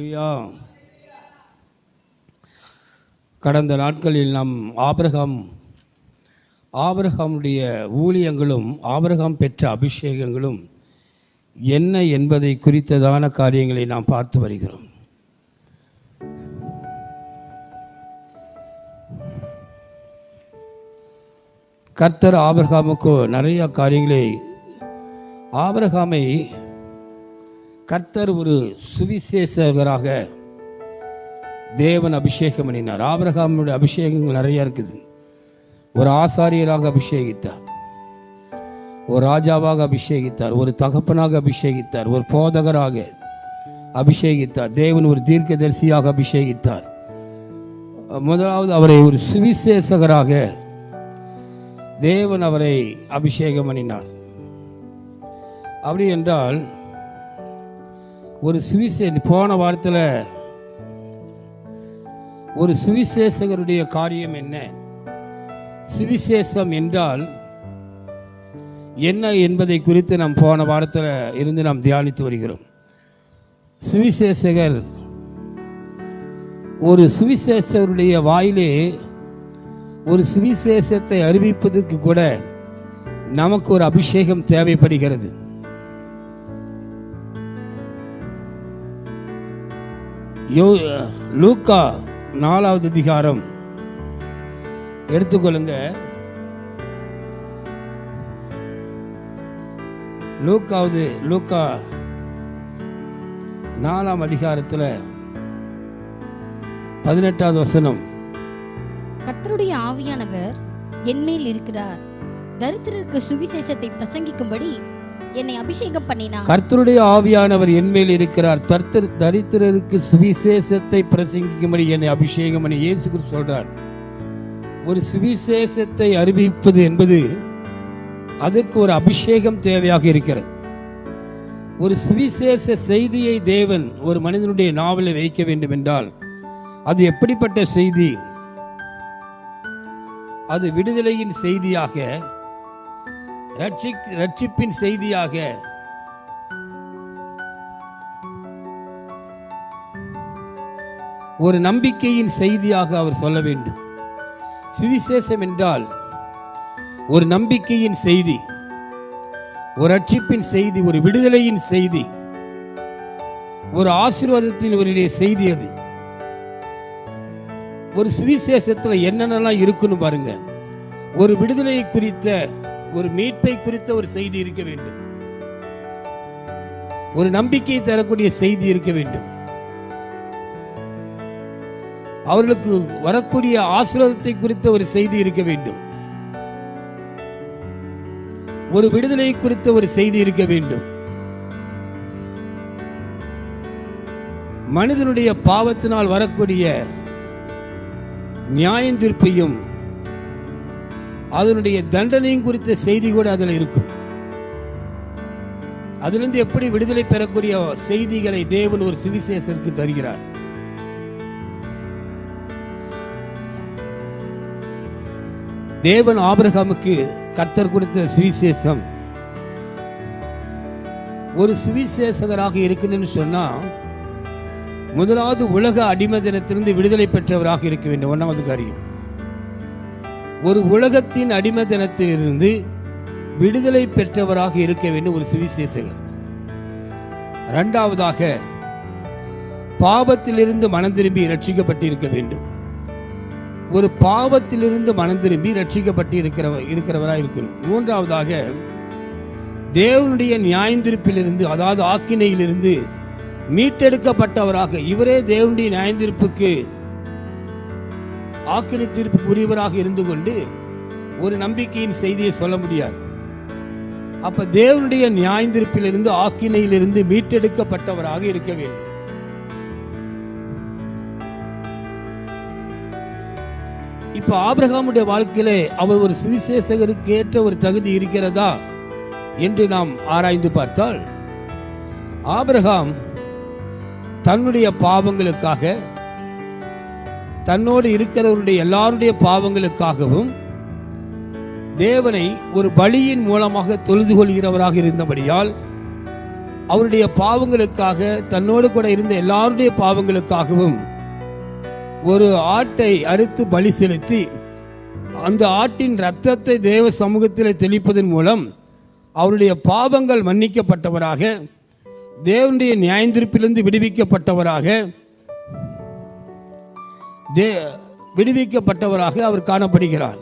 அல்லேலூயா. கடந்த நாட்களில் நாம் ஆபிரகாமுடைய ஊழியங்களும் ஆபிரகாம் பெற்ற அபிஷேகங்களும் என்ன என்பதை குறித்ததான காரியங்களை நாம் பார்த்து வருகிறோம். கர்த்தர் ஆபிரகாமுக்கு நிறைய காரியங்களை ஆபிரகாமை கர்த்தர் ஒரு சுவிசேஷகராக தேவன் அபிஷேகம் பண்ணினார். ஆபிரகாமுடைய அபிஷேகங்கள் நிறைய இருக்குது. ஒரு ஆசாரியராக அபிஷேகித்தார், ஒரு ராஜாவாக அபிஷேகித்தார், ஒரு தகப்பனாக அபிஷேகித்தார், ஒரு போதகராக அபிஷேகித்தார், தேவன் ஒரு தீர்க்கதரிசியாக அபிஷேகித்தார். முதலாவது அவரை ஒரு சுவிசேஷகராக தேவன் அவரை அபிஷேகம் பண்ணினார். அப்படி என்றால் ஒரு போன வாரத்தில் ஒரு சுவிசேஷகருடைய காரியம் என்ன, சுவிசேஷம் என்றால் என்ன என்பதை குறித்து நாம் போன வாரத்தில் இருந்து நாம் தியானித்து வருகிறோம். சுவிசேஷகர், ஒரு சுவிசேஷகருடைய வாயிலே ஒரு சுவிசேஷத்தை அறிவிப்பதற்கு கூட நமக்கு ஒரு அபிஷேகம் தேவைப்படுகிறது. லூக்கா 4வது அதிகாரம் எடுத்துக்கொள்ளுங்க. லூக்கா 4ஆம் அதிகாரத்தில் 18வது வசனம். கர்த்தருடைய ஆவியானவர் என்மேல் இருக்கிறார், தரித்திரருக்கு சுவிசேஷத்தை பிரசங்கிக்கும்படி என்னை அபிஷேகம் பண்ணினார். கர்த்தருடைய ஆவியானவர் என்மேல் இருக்கிறார், தரித்திரருக்கு சுவிசேஷத்தை பிரசங்கிக்கும்படி என்னை அபிஷேகம் பண்ணி. இயேசு கிறிஸ்து சொல்றார், ஒரு சுவிசேஷத்தை அறிவிப்பது என்பது அதற்கு ஒரு அபிஷேகம் தேவையாக இருக்கிறது. ஒரு சுவிசேஷ செய்தியை தேவன் ஒரு மனிதனுடைய நாவலில் வைக்க வேண்டும் என்றால் அது எப்படிப்பட்ட செய்தி? அது விடுதலையின் செய்தியாக, ரட்சிப்பின் செய்தியாக, ஒரு நம்பிக்கையின் செய்தியாக அவர் சொல்ல வேண்டும். சுவிசேஷம் என்றால் ஒரு நம்பிக்கையின் செய்தி, ஒரு ரட்சிப்பின் செய்தி, ஒரு விடுதலையின் செய்தி, ஒரு ஆசீர்வாதத்தின் ஒரு செய்தி. அது ஒரு சுவிசேஷத்தில் என்னென்னலாம் இருக்குன்னு பாருங்க. ஒரு விடுதலையை குறித்த, ஒரு மீட்பை குறித்த ஒரு செய்தி இருக்க வேண்டும், ஒரு நம்பிக்கையை தரக்கூடிய செய்தி இருக்க வேண்டும், அவர்களுக்கு வரக்கூடிய ஆசீர்வாதத்தை குறித்த ஒரு செய்தி இருக்க வேண்டும், ஒரு விடுதலை குறித்த ஒரு செய்தி இருக்க வேண்டும். மனிதனுடைய பாவத்தினால் வரக்கூடிய நியாயத்தீர்ப்பையும் அதனுடைய தண்டனையும் குறித்த செய்தி கூட அதில் இருக்கும். அதிலிருந்து எப்படி விடுதலை பெறக்கூடிய செய்திகளை தேவன் ஒரு சுவிசேஷருக்கு தருகிறார். தேவன் ஆபிரகாமுக்கு கர்த்தர் கொடுத்த சுவிசேஷம், ஒரு சுவிசேஷகராக இருக்கணும்னு சொன்னா முதலாவது உலக அடிமைத்தனத்திலிருந்து விடுதலை பெற்றவராக இருக்க வேண்டும். 1வது காரியம், ஒரு உலகத்தின் அடிமைத்தனத்திலிருந்து விடுதலை பெற்றவராக இருக்க வேண்டும் ஒரு சுவிசேஷகர். 2வதாக பாவத்திலிருந்து மனம் திரும்பி ரட்சிக்கப்பட்டிருக்க வேண்டும். ஒரு பாவத்திலிருந்து மனம் திரும்பி ரட்சிக்கப்பட்டு இருக்கிறவராக இருக்கணும். 3வதாக தேவனுடைய நியாயத்தீர்ப்பிலிருந்து, அதாவது ஆக்கினையிலிருந்து மீட்டெடுக்கப்பட்டவராக, இவரே தேவனுடைய நியாயத்தீர்ப்புக்கு, ஆக்கினை தீர்ப்புக்கு உரியவராக இருந்து கொண்டு ஒரு நம்பிக்கையின் செய்தியை சொல்ல முடியாது. அப்ப தேவனுடைய நியாயத்தீர்ப்பிலிருந்து, ஆக்கினையிலிருந்து மீட்டெடுக்கப்பட்டவராக இருக்க வேண்டும். இப்ப ஆபிரகாமுடைய வாழ்க்கையிலே அவர் ஒரு சுவிசேஷகருக்கு ஏற்ற ஒரு தகுதி இருக்கிறதா என்று நாம் ஆராய்ந்து பார்த்தால், ஆபிரகாம் தன்னுடைய பாவங்களுக்காக, தன்னோடு இருக்கிறவருடைய எல்லாருடைய பாவங்களுக்காகவும் தேவனை ஒரு பலியின் மூலமாக தொழுது கொள்கிறவராக இருந்தபடியால் அவருடைய பாவங்களுக்காக, தன்னோடு கூட இருந்த எல்லாருடைய பாவங்களுக்காகவும் ஒரு ஆட்டை அறுத்து பலி செலுத்தி அந்த ஆட்டின் இரத்தத்தை தேவ சமூகத்தில் தெளிப்பதன் மூலம் அவருடைய பாவங்கள் மன்னிக்கப்பட்டவராக, தேவனுடைய நியாயத்தீர்ப்பிலிருந்து விடுவிக்கப்பட்டவராக அவர் காணப்படுகிறார்.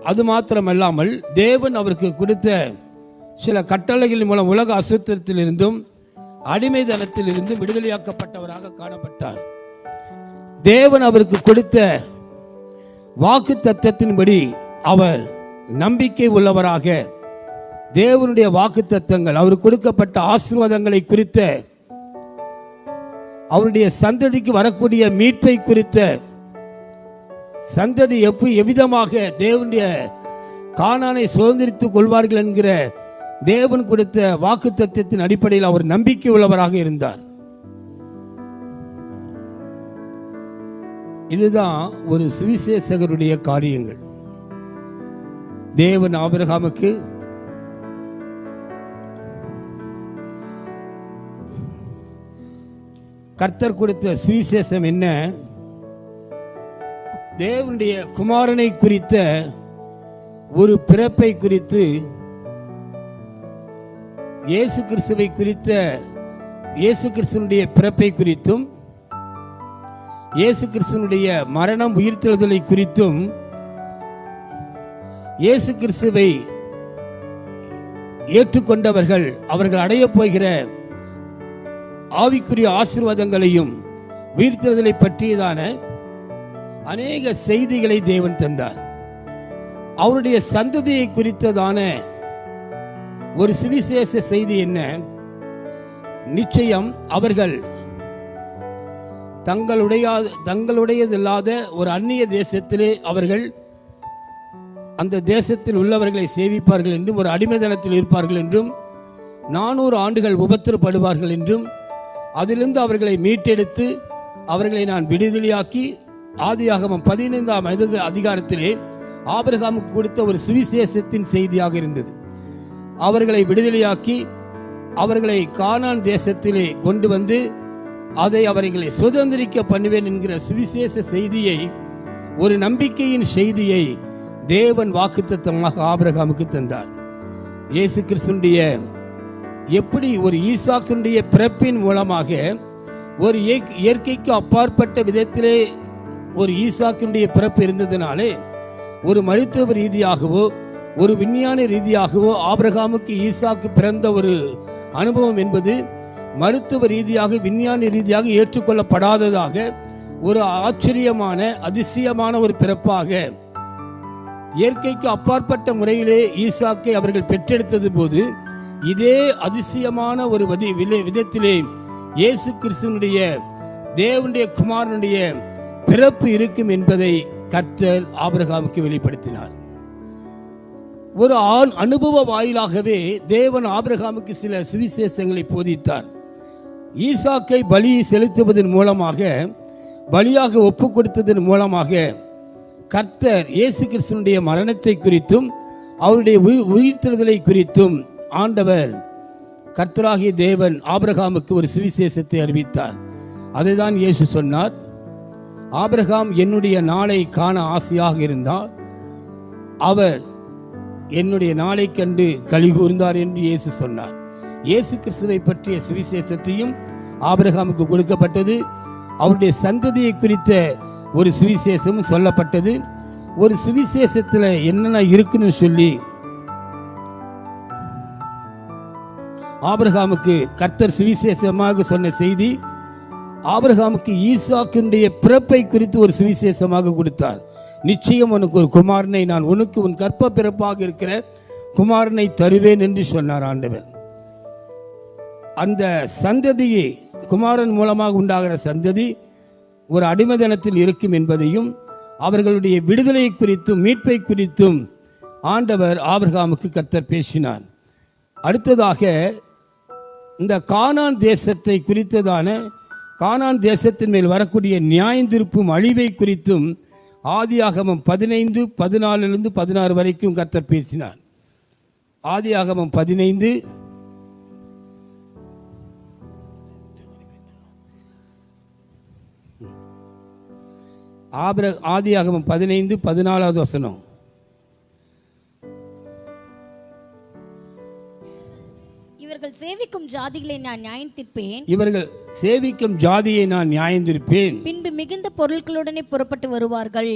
அது மாத்திரமல்லாமல் தேவன் அவருக்கு கொடுத்த சில கட்டளைகளின் மூலம் உலக அசுத்தத்திலிருந்தும் அடிமைதனத்திலிருந்தும் விடுதலையாக்கப்பட்டவராக காணப்பட்டார். தேவன் அவருக்கு கொடுத்த வாக்கு தத்தத்தின்படி அவர் நம்பிக்கை உள்ளவராக, தேவனுடைய வாக்கு தத்தங்கள், அவருக்கு கொடுக்கப்பட்ட ஆசீர்வாதங்களை குறித்த, அவருடைய சந்ததிக்கு வரக்கூடிய மீட்பை குறித்த, சந்ததி எவ்விதமாக தேவனுடைய கானானை சுதந்திரித்துக் கொள்வார்கள் என்கிற தேவன் கொடுத்த வாக்கு தத்தத்தின் அடிப்படையில் அவர் நம்பிக்கை உள்ளவராக இருந்தார். இதுதான் ஒரு சுவிசேஷகருடைய காரியங்கள். தேவன் ஆபிரகாமுக்கு கர்த்தர் கொடுத்த சுவிசேஷம் என்ன? தேவனுடைய குமாரனை குறித்த ஒரு பிறப்பை குறித்து, இயேசு கிறிஸ்துவை குறித்த, இயேசு கிறிஸ்துவனுடைய பிறப்பை குறித்தும், இயேசு கிறிஸ்துவனுடைய மரணம் உயிர்த்தெழுதலை குறித்தும், இயேசு கிறிஸ்துவை ஏற்றுக்கொண்டவர்கள் அவர்கள் அடைய போகிற ஆவிக்குரிய ஆசீர்வாதங்களையும் உயிர்த்தெழுதலை பற்றியதான அநேக செய்திகளை தேவன் தந்தார். அவருடைய சந்ததியை குறித்ததான ஒரு சுவிசேஷ செய்தி என்ன? நிச்சயம் அவர்கள் தங்களுடையதில்லாத ஒரு அந்நிய தேசத்திலே அவர்கள் அந்த தேசத்தில் உள்ளவர்களை சேவிப்பார்கள் என்றும், ஒரு அடிமைதனத்தில் இருப்பார்கள் என்றும், 400 ஆண்டுகள் உபத்திரப்படுவார்கள் என்றும், அதிலிருந்து அவர்களை மீட்டெடுத்து அவர்களை நான் விடுதலையாக்கி, ஆதியாகமம் 15ஆம் அதிகாரத்திலே ஆபிரகாமுக்கு கொடுத்த ஒரு சுவிசேஷத்தின் செய்தியாக இருந்தது. அவர்களை விடுதலையாக்கி அவர்களை கானான் தேசத்திலே கொண்டு வந்து அதை அவர்களை சுதந்திரிக்க பண்ணுவேன் என்கிற சுவிசேஷ செய்தியை, ஒரு நம்பிக்கையின் செய்தியை தேவன் வாக்குத்தத்தமாக ஆபிரகாமுக்கு தந்தார். இயேசு கிறிஸ்துடைய எப்படி ஒரு ஈசாக்குடைய பிறப்பின் மூலமாக ஒரு இயற்கைக்கு அப்பாற்பட்ட விதத்திலே ஒரு ஈசாக்குடைய பிறப்பு இருந்ததினாலே, ஒரு மருத்துவ ரீதியாகவோ ஒரு விஞ்ஞான ரீதியாகவோ ஆபிரகாமுக்கு ஈசாக்கு பிறந்த ஒரு அனுபவம் என்பது மருத்துவ ரீதியாக விஞ்ஞான ரீதியாக ஏற்றுக்கொள்ளப்படாததாக, ஒரு ஆச்சரியமான அதிசயமான ஒரு பிறப்பாக, இயற்கைக்கு அப்பாற்பட்ட முறையிலே ஈசாக்கை அவர்கள் பெற்றெடுத்தது போது இதே அதிசயமான ஒரு விதத்திலே இயேசு கிறிஸ்துவனுடைய தேவனுடைய குமாரனுடைய பிறப்பு இருக்கும் என்பதை கர்த்தர் ஆபிரகாமுக்கு வெளிப்படுத்தினார். ஒரு அனுபவ வாயிலாகவே தேவன் ஆபிரகாமுக்கு சில சுவிசேஷங்களை போதித்தார். ஈசாக்கை பலி செலுத்துவதன் மூலமாக, பலியாக ஒப்பு கொடுத்ததன் மூலமாக கர்த்தர் இயேசு கிறிஸ்துவனுடைய மரணத்தை குறித்தும் அவருடைய உயிர்த்தெழுதலை குறித்தும் ஆண்டவர் கர்த்தராகிய தேவன் ஆபிரகாமுக்கு ஒரு சுவிசேஷத்தை அறிவித்தார். அதைதான் இயேசு சொன்னார். ஆபிரகாம் என்னுடைய நாளை காண ஆசையாக இருந்தார், அவர் என்னுடைய நாளை கண்டு களி கூர்ந்தார் என்று இயேசு சொன்னார். இயேசு கிறிஸ்துவை பற்றிய சுவிசேஷத்தையும் ஆபிரகாமுக்கு கொடுக்கப்பட்டது. அவருடைய சந்ததியை குறித்த ஒரு சுவிசேஷமும் சொல்லப்பட்டது. ஒரு சுவிசேஷத்தில் என்னென்ன இருக்குன்னு சொல்லி ஆபிரகாமுக்கு கர்த்தர் சுவிசேஷமாக சொன்ன செய்தி, ஆபிரகாமுக்கு ஈசாக்கினுடைய பிறப்பை குறித்து ஒரு சுவிசேஷமாக கொடுத்தார். நிச்சயம் உனக்கு ஒரு குமாரனை நான் உனக்கு உன் கற்ப பிறப்பாக இருக்கிற குமாரனை தருவேன் என்று சொன்னார் ஆண்டவர். அந்த சந்ததியை, குமாரன் மூலமாக உண்டாகிற சந்ததி ஒரு அடிமைதனத்தில் இருக்கும் என்பதையும் அவர்களுடைய விடுதலை குறித்தும் மீட்பை குறித்தும் ஆண்டவர் ஆபிரகாமுக்கு கர்த்தர் பேசினார். அடுத்ததாக இந்த கானான் தேசத்தை குறித்ததான, கானான் தேசத்தின் மேல் வரக்கூடிய நியாயந்தீர்ப்பும் அழிவை குறித்தும் ஆதியாகமம் 15, 14 16 வரைக்கும் கர்த்தர் பேசினார். ஆதியாகமம் 15 ஆதியாகமம் 15:14 வசனம். இவர்கள் சேவிக்கும் ஜாதிகளை நான் நியாயந்திருப்பேன், இவர்கள் சேவிக்கும் ஜாதியை நான் நியாயந்திருப்பேன், பின்பு மிகுந்த பொருட்களுடனே புறப்பட்டு வருவார்கள்.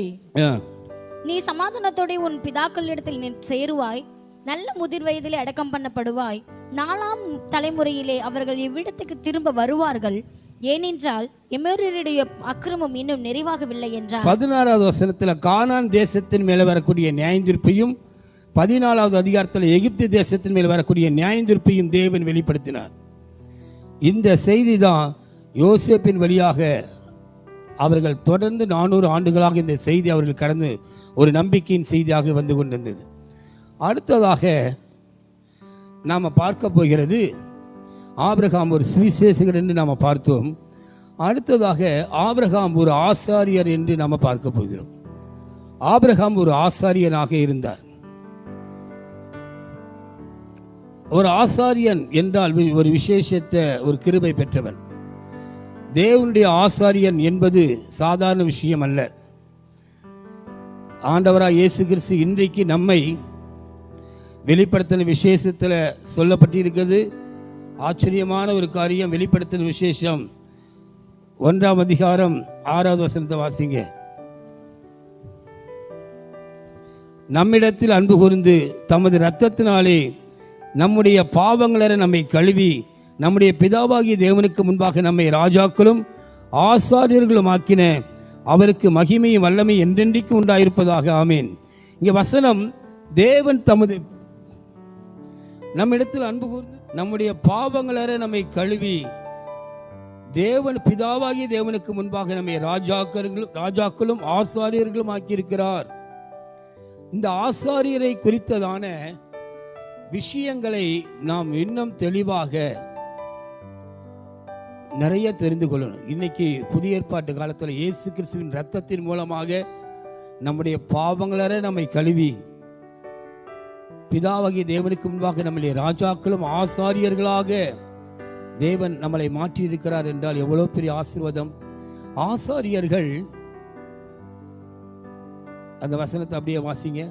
நீ சமாதானத்தோட உன் பிதாக்களிடத்தில் சேருவாய், நல்ல முதிர் வயதிலே அடக்கம் பண்ணப்படுவாய். 4ஆம் தலைமுறையிலே அவர்கள் இவ்விடத்துக்கு திரும்ப வருவார்கள், ஏனென்றால் எமோரியருடைய அக்கிரமம் இன்னும் நிறைவாகவில்லை என்றார். 16வது வசனத்தில் கானான் தேசத்தின் மேல வரக்கூடிய நியாயந்தீர்ப்பையும் 14வது அதிகாரத்தில் எகிப்து தேசத்தின் மேல் வரக்கூடிய நியாயந்தீர்ப்பையும் தேவன் வெளிப்படுத்தினார். இந்த செய்தி தான் யோசேப்பின் வழியாக அவர்கள் தொடர்ந்து 400 ஆண்டுகளாக இந்த செய்தி அவர்கள் கடந்து ஒரு நம்பிக்கையின் செய்தியாக வந்து கொண்டிருந்தது. அடுத்ததாக நாம் பார்க்க போகிறது ஆபிரகாம் ஒரு சுவிசேஷகர் என்று நாம் பார்த்தோம். அடுத்ததாக ஆபிரகாம் ஒரு ஆசாரியர் என்று நாம் பார்க்க போகிறோம். ஆபிரகாம் ஒரு ஆசாரியனாக இருந்தார். ஒரு ஆசாரியன் என்றால் ஒரு விசேஷத்தை ஒரு கிருபை பெற்றவன். தேவனுடைய ஆசாரியன் என்பது சாதாரண விஷயம் அல்ல. ஆண்டவராய் இயேசு கிறிஸ்து இன்றைக்கு நம்மை வெளிப்படுத்தின விசேஷத்தில் சொல்லப்பட்டிருக்கிறது. ஆச்சரியமான ஒரு காரியம். வெளிப்படுத்தின விசேஷம் 1ஆம் அதிகாரம் 6வது வசனத்தை வாசிங்க. நம்மிடத்தில் அன்பு கூர்ந்து தமது இரத்தத்தினாலே நம்முடைய பாவங்களரை நம்மை கழுவி நம்முடைய பிதாவாகிய தேவனுக்கு முன்பாக நம்மை ராஜாக்களும் ஆசாரியர்களும் ஆக்கின அவருக்கு மகிமையும் வல்லமை என்றென்றைக்கும் உண்டாயிருப்பதாக. ஆமேன். இங்கே வசனம், தேவன் தமது நம்மிடத்தில் அன்பு கூர்ந்து நம்முடைய பாவங்களரை நம்மை கழுவி தேவன் பிதாவாகிய தேவனுக்கு முன்பாக நம்மை ராஜாக்களும் ஆசாரியர்களும் ஆக்கியிருக்கிறார். இந்த ஆசாரியரை குறித்ததான விஷயங்களை நாம் இன்னும் தெளிவாக நிறைய தெரிந்து கொள்ளணும். இன்னைக்கு புதிய ஏற்பாட்டு காலத்தில் இயேசு கிறிஸ்துவின் இரத்தத்தின் மூலமாக நம்முடைய பாவங்களரை நம்மை கழுவி பிதாவாகிய தேவனுக்கு முன்பாக நம்முடைய ராஜாக்களும் ஆசாரியர்களாக தேவன் நம்மளை மாற்றி இருக்கிறார் என்றால் எவ்வளவு பெரிய ஆசீர்வாதம். ஆசாரியர்கள், அந்த வசனத்தை அப்படியே வாசிங்க.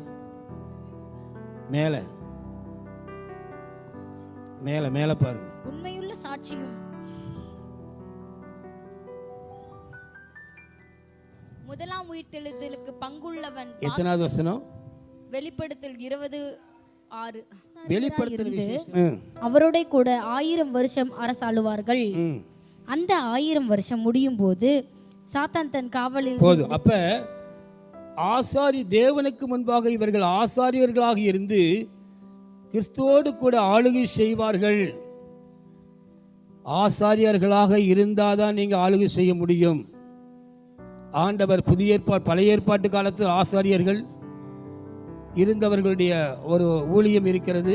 மேல மேல மேல பாருங்க. உண்மையுள்ள சாட்சியும் முதலாம் உயிர்த்தெழுதலுக்கு பங்குள்ளவன். எத்தனாவது வசனம்? வெளிப்படுத்தல் 20:6. வெளிப்படுத்தல் விசேஷம். அவரோட கூட 1000 வருஷம் அரசாளுவார்கள். அந்த 1000 வருஷம் முடியும் போது சாத்தான் தன் காவலில் போதும். அப்ப ஆசாரி தேவனுக்கு முன்பாக இவர்கள் ஆசாரியர்களாக இருந்து கிறிஸ்துவோடு கூட ஆளுகை செய்வார்கள். ஆசாரியர்களாக இருந்தாதான் நீங்க ஆளுகை செய்ய முடியும். ஆண்டவர் புதிய ஏற்பாடு பழைய ஏற்பாட்டு காலத்தில் ஆசாரியர்கள் இருந்தவர்களுடைய ஒரு ஊழியம் இருக்கிறது.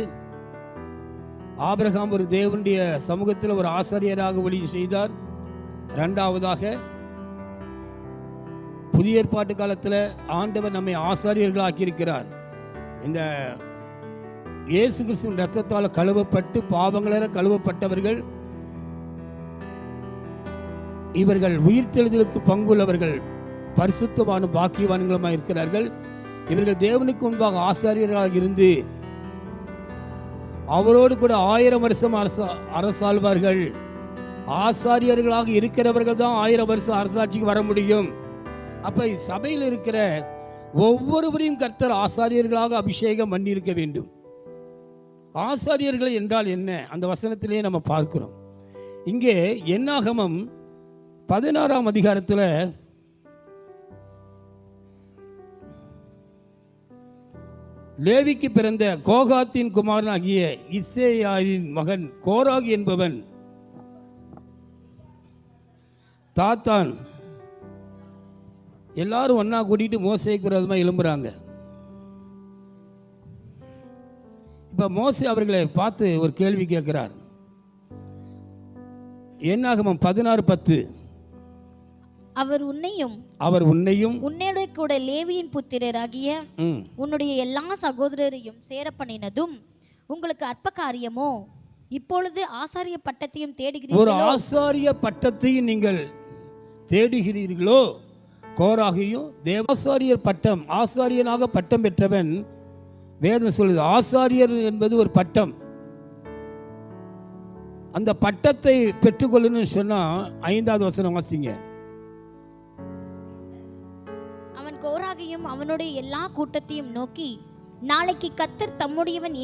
ஆபிரகாம் ஒரு தேவனுடைய சமூகத்தில் ஒரு ஆசாரியராக ஊழியம் செய்தார். இரண்டாவதாக புதிய ஏற்பாட்டு காலத்தில் ஆண்டவர் நம்மை ஆசாரியர்களாக்கி இருக்கிறார். இந்த இயேசு கிறிஸ்துவின் இரத்தத்தால் கழுவப்பட்டு பாவங்களற கழுவப்பட்டவர்கள் இவர்கள் உயிர்த்தெழுதலுக்கு பங்குள்ளவர்கள், பரிசுத்தவானும் பாக்கியவான்களுமாக இருக்கிறார்கள். இவர்கள் தேவனுக்கு முன்பாக ஆசாரியர்களாக இருந்து அவரோடு கூட 1000 வருஷம் அரசாள்வார்கள். ஆசாரியர்களாக இருக்கிறவர்கள் தான் 1000 வருஷம் அரசாட்சிக்கு வர முடியும். அப்ப சபையில் இருக்கிற ஒவ்வொருவரையும் கர்த்தர் ஆசாரியர்களாக அபிஷேகம் பண்ணி இருக்க வேண்டும். ஆசாரியர்கள் என்றால் என்ன? அந்த வசனத்திலே நம்ம பார்க்கிறோம். இங்கே என்னாகமம் 16ஆம் அதிகாரத்தில் லேவிக்கு பிறந்த கோகாத்தின் குமாரனாகிய இசேயாரின் மகன் கோராகு என்பவன் தாத்தான் எல்லாரும் ஒன்னா கூட்டிட்டு மோசேக்கு விரோதமாக எழும்புறாங்க. இப்ப மோசே அவர்களை பார்த்து ஒரு கேள்வி கேட்கிறார். என்னாகமம் 16:10. அவர் உன்னையும் உன்னோட கூட லேவியின் புத்திரராகிய உன்னுடைய எல்லா சகோதரரையும் சேர பண்ணினதும் உங்களுக்கு அற்ப காரியமோ? இப்பொழுது ஆசாரிய பட்டத்தையும் தேடுகிறீர்களோ? ஒரு ஆசாரிய பட்டத்தையும் நீங்கள் தேடுகிறீர்களோ? கோராகியும் தேவாசாரியர் பட்டம், ஆசாரியனாக பட்டம் பெற்றவன். வேதம் சொல்லுது ஆசாரியர் என்பது ஒரு பட்டம். அந்த பட்டத்தை பெற்றுக்கொள்ளணும்னு சொன்னா 5வது வசனம் வாசிங்க. அவன் கோராகியும் அவனுடைய எல்லா கூட்டத்தையும் நோக்கி, நாளைக்கு கர்த்தர் தம்முடையவன்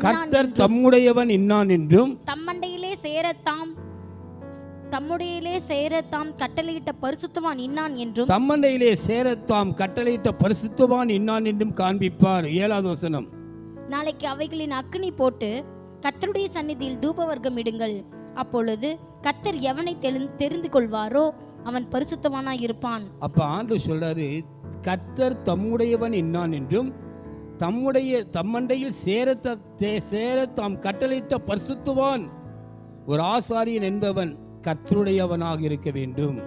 இன்னான் என்றும் தம்முடையிலே சேரத்தாம் கட்டளையிட்ட பரிசுத்தவான் இன்னான் என்றும் தம்மண்டையிலே சேரத்தாம் கட்டளையிட்ட பரிசுத்தவான் இன்னான் என்றும் காண்பிப்பார். 7வது வசனம். நாளைக்கு அவைகளின் அக்கினி போட்டு கர்த்தருடைய சந்நிதியில் தூபவர்க்கம் இடுங்கள். அப்பொழுது கர்த்தர் எவனை தெரிந்து கொள்வாரோ அவன் பரிசுத்தவானாய் இருப்பான். அப்ப ஆண்டவர் சொல்றாரு, கர்த்தர் தம்முடையவன் இன்னான் என்றும் தம்மண்டையில் சேரத்தாம் கட்டளையிட்ட பரிசுத்தவான். ஒரு ஆசாரியன் என்பவன் கர்த்தருடையவனாக இருக்க வேண்டும்.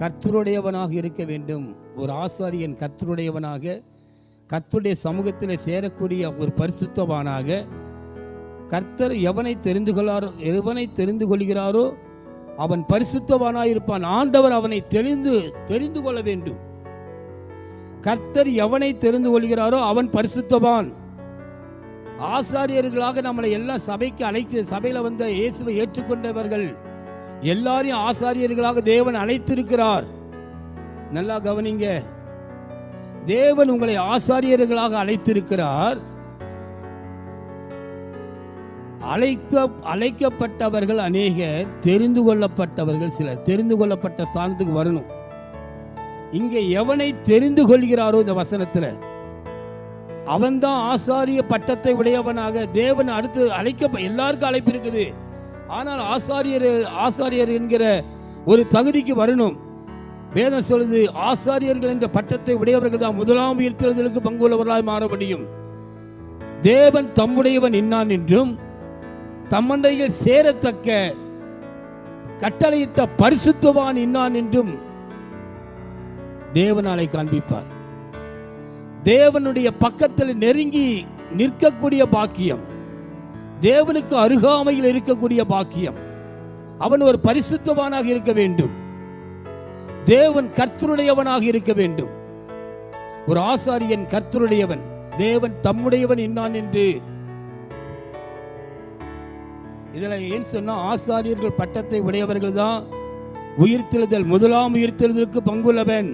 கர்த்தருடையவனாக இருக்க வேண்டும். ஒரு ஆசாரியன் கர்த்தருடையவனாக, கர்த்தருடைய சமூகத்தில் சேரக்கூடிய ஒரு பரிசுத்தவானாக, கர்த்தர் எவனை தெரிந்து கொள்கிறாரோ அவன் பரிசுத்தவானாக இருப்பான். ஆண்டவர் அவனை தெரிந்து கொள்ள வேண்டும். கர்த்தர் எவனை தெரிந்து கொள்கிறாரோ அவன் பரிசுத்தவான். ஆசாரியர்களாக நம்மளை எல்லாம் சபையில வந்த இயேசுவை ஏற்றுக்கொண்டவர்கள் எல்லாரையும் ஆசாரியர்களாக தேவன் அழைத்திருக்கிறார். நல்லா கவனிங்க, தேவன் உங்களை ஆசாரியர்களாக அழைத்திருக்கிறார். அழைக்கப்பட்டவர்கள் அநேகர், தெரிந்து கொள்ளப்பட்டவர்கள் சிலர். தெரிந்து கொள்ளப்பட்ட ஸ்தானத்துக்கு வரணும். இங்கே எவனை தெரிந்து கொள்கிறாரோ இந்த வசனத்துல அவன்தான் ஆசாரிய பட்டத்தை உடையவனாக தேவன் அடுத்து எல்லாருக்கும் அழைப்பு இருக்குது. ஆனால் ஆசாரியர் என்கிற ஒரு தகுதிக்கு வரணும். வேதம் சொல்லுது ஆசாரியர்கள் என்ற பட்டத்தை உடையவர்கள் தான் முதலாம் உயிர்த்தெழுதலுக்கு பங்குள்ளவர்களாய் மாற முடியும். தேவன் தம்முடையவன் இன்னான் என்றும் தம்மண்டையில் சேரத்தக்க கட்டளையிட்ட பரிசுத்தவான் இன்னான் என்றும் தேவனாலே காண்பிப்பார். தேவனுடைய பக்கத்தில் நெருங்கி நிற்கக்கூடிய பாக்கியம், தேவனுக்கு அருகாமையில் இருக்கக்கூடிய பாக்கியம். அவன் ஒரு பரிசுத்தவானாக இருக்க வேண்டும். தேவன் கர்த்தருடையவனாக இருக்க வேண்டும். ஒரு ஆசாரியன் கர்த்தருடையவன், தேவன் தம்முடையவன் இன்னான் என்று. இதுல ஏன் சொன்னா ஆசாரியர்கள் பட்டத்தை உடையவர்கள் தான் உயிர்த்தெழுதல், முதலாம் உயிர்த்தெழுதலுக்கு பங்குள்ளவன்.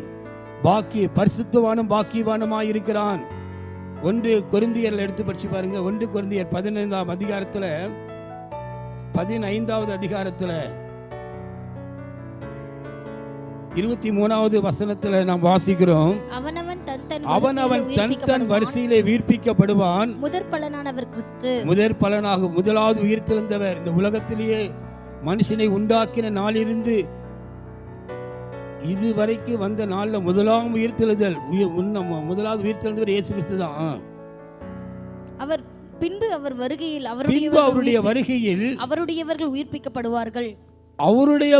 பாக்கி பரிசுத்தவானும் பாக்கியவானுமாய் இருக்கிறான். 1 கொரிந்தியர்ல எடுத்து படிச்சு பாருங்க. 1 கொரிந்தியர் 15வது அதிகாரத்துல 23வது வசனத்துல நாம் வாசிக்கிறோம், அவனவன் தன் வரிசையிலே உயிர்ப்பிக்கப்படுவான். முதற் பலனானவர் கிறிஸ்து. முதலாவது உயிர்த்தெழுந்தவர். இந்த உலகத்திலேயே மனுஷனை உண்டாக்கின நாளிலிருந்து இதுவரைக்கு வந்த நாள்ல முதலாவது உயிர்த்தெழுந்தவர் இயேசு கிறிஸ்து தான். அவர் பின்பு வருகையில் அவருடைய வருகையில் அவருடையவர்கள் உயிர்ப்பிக்கப்படுவார்கள். அவருடைய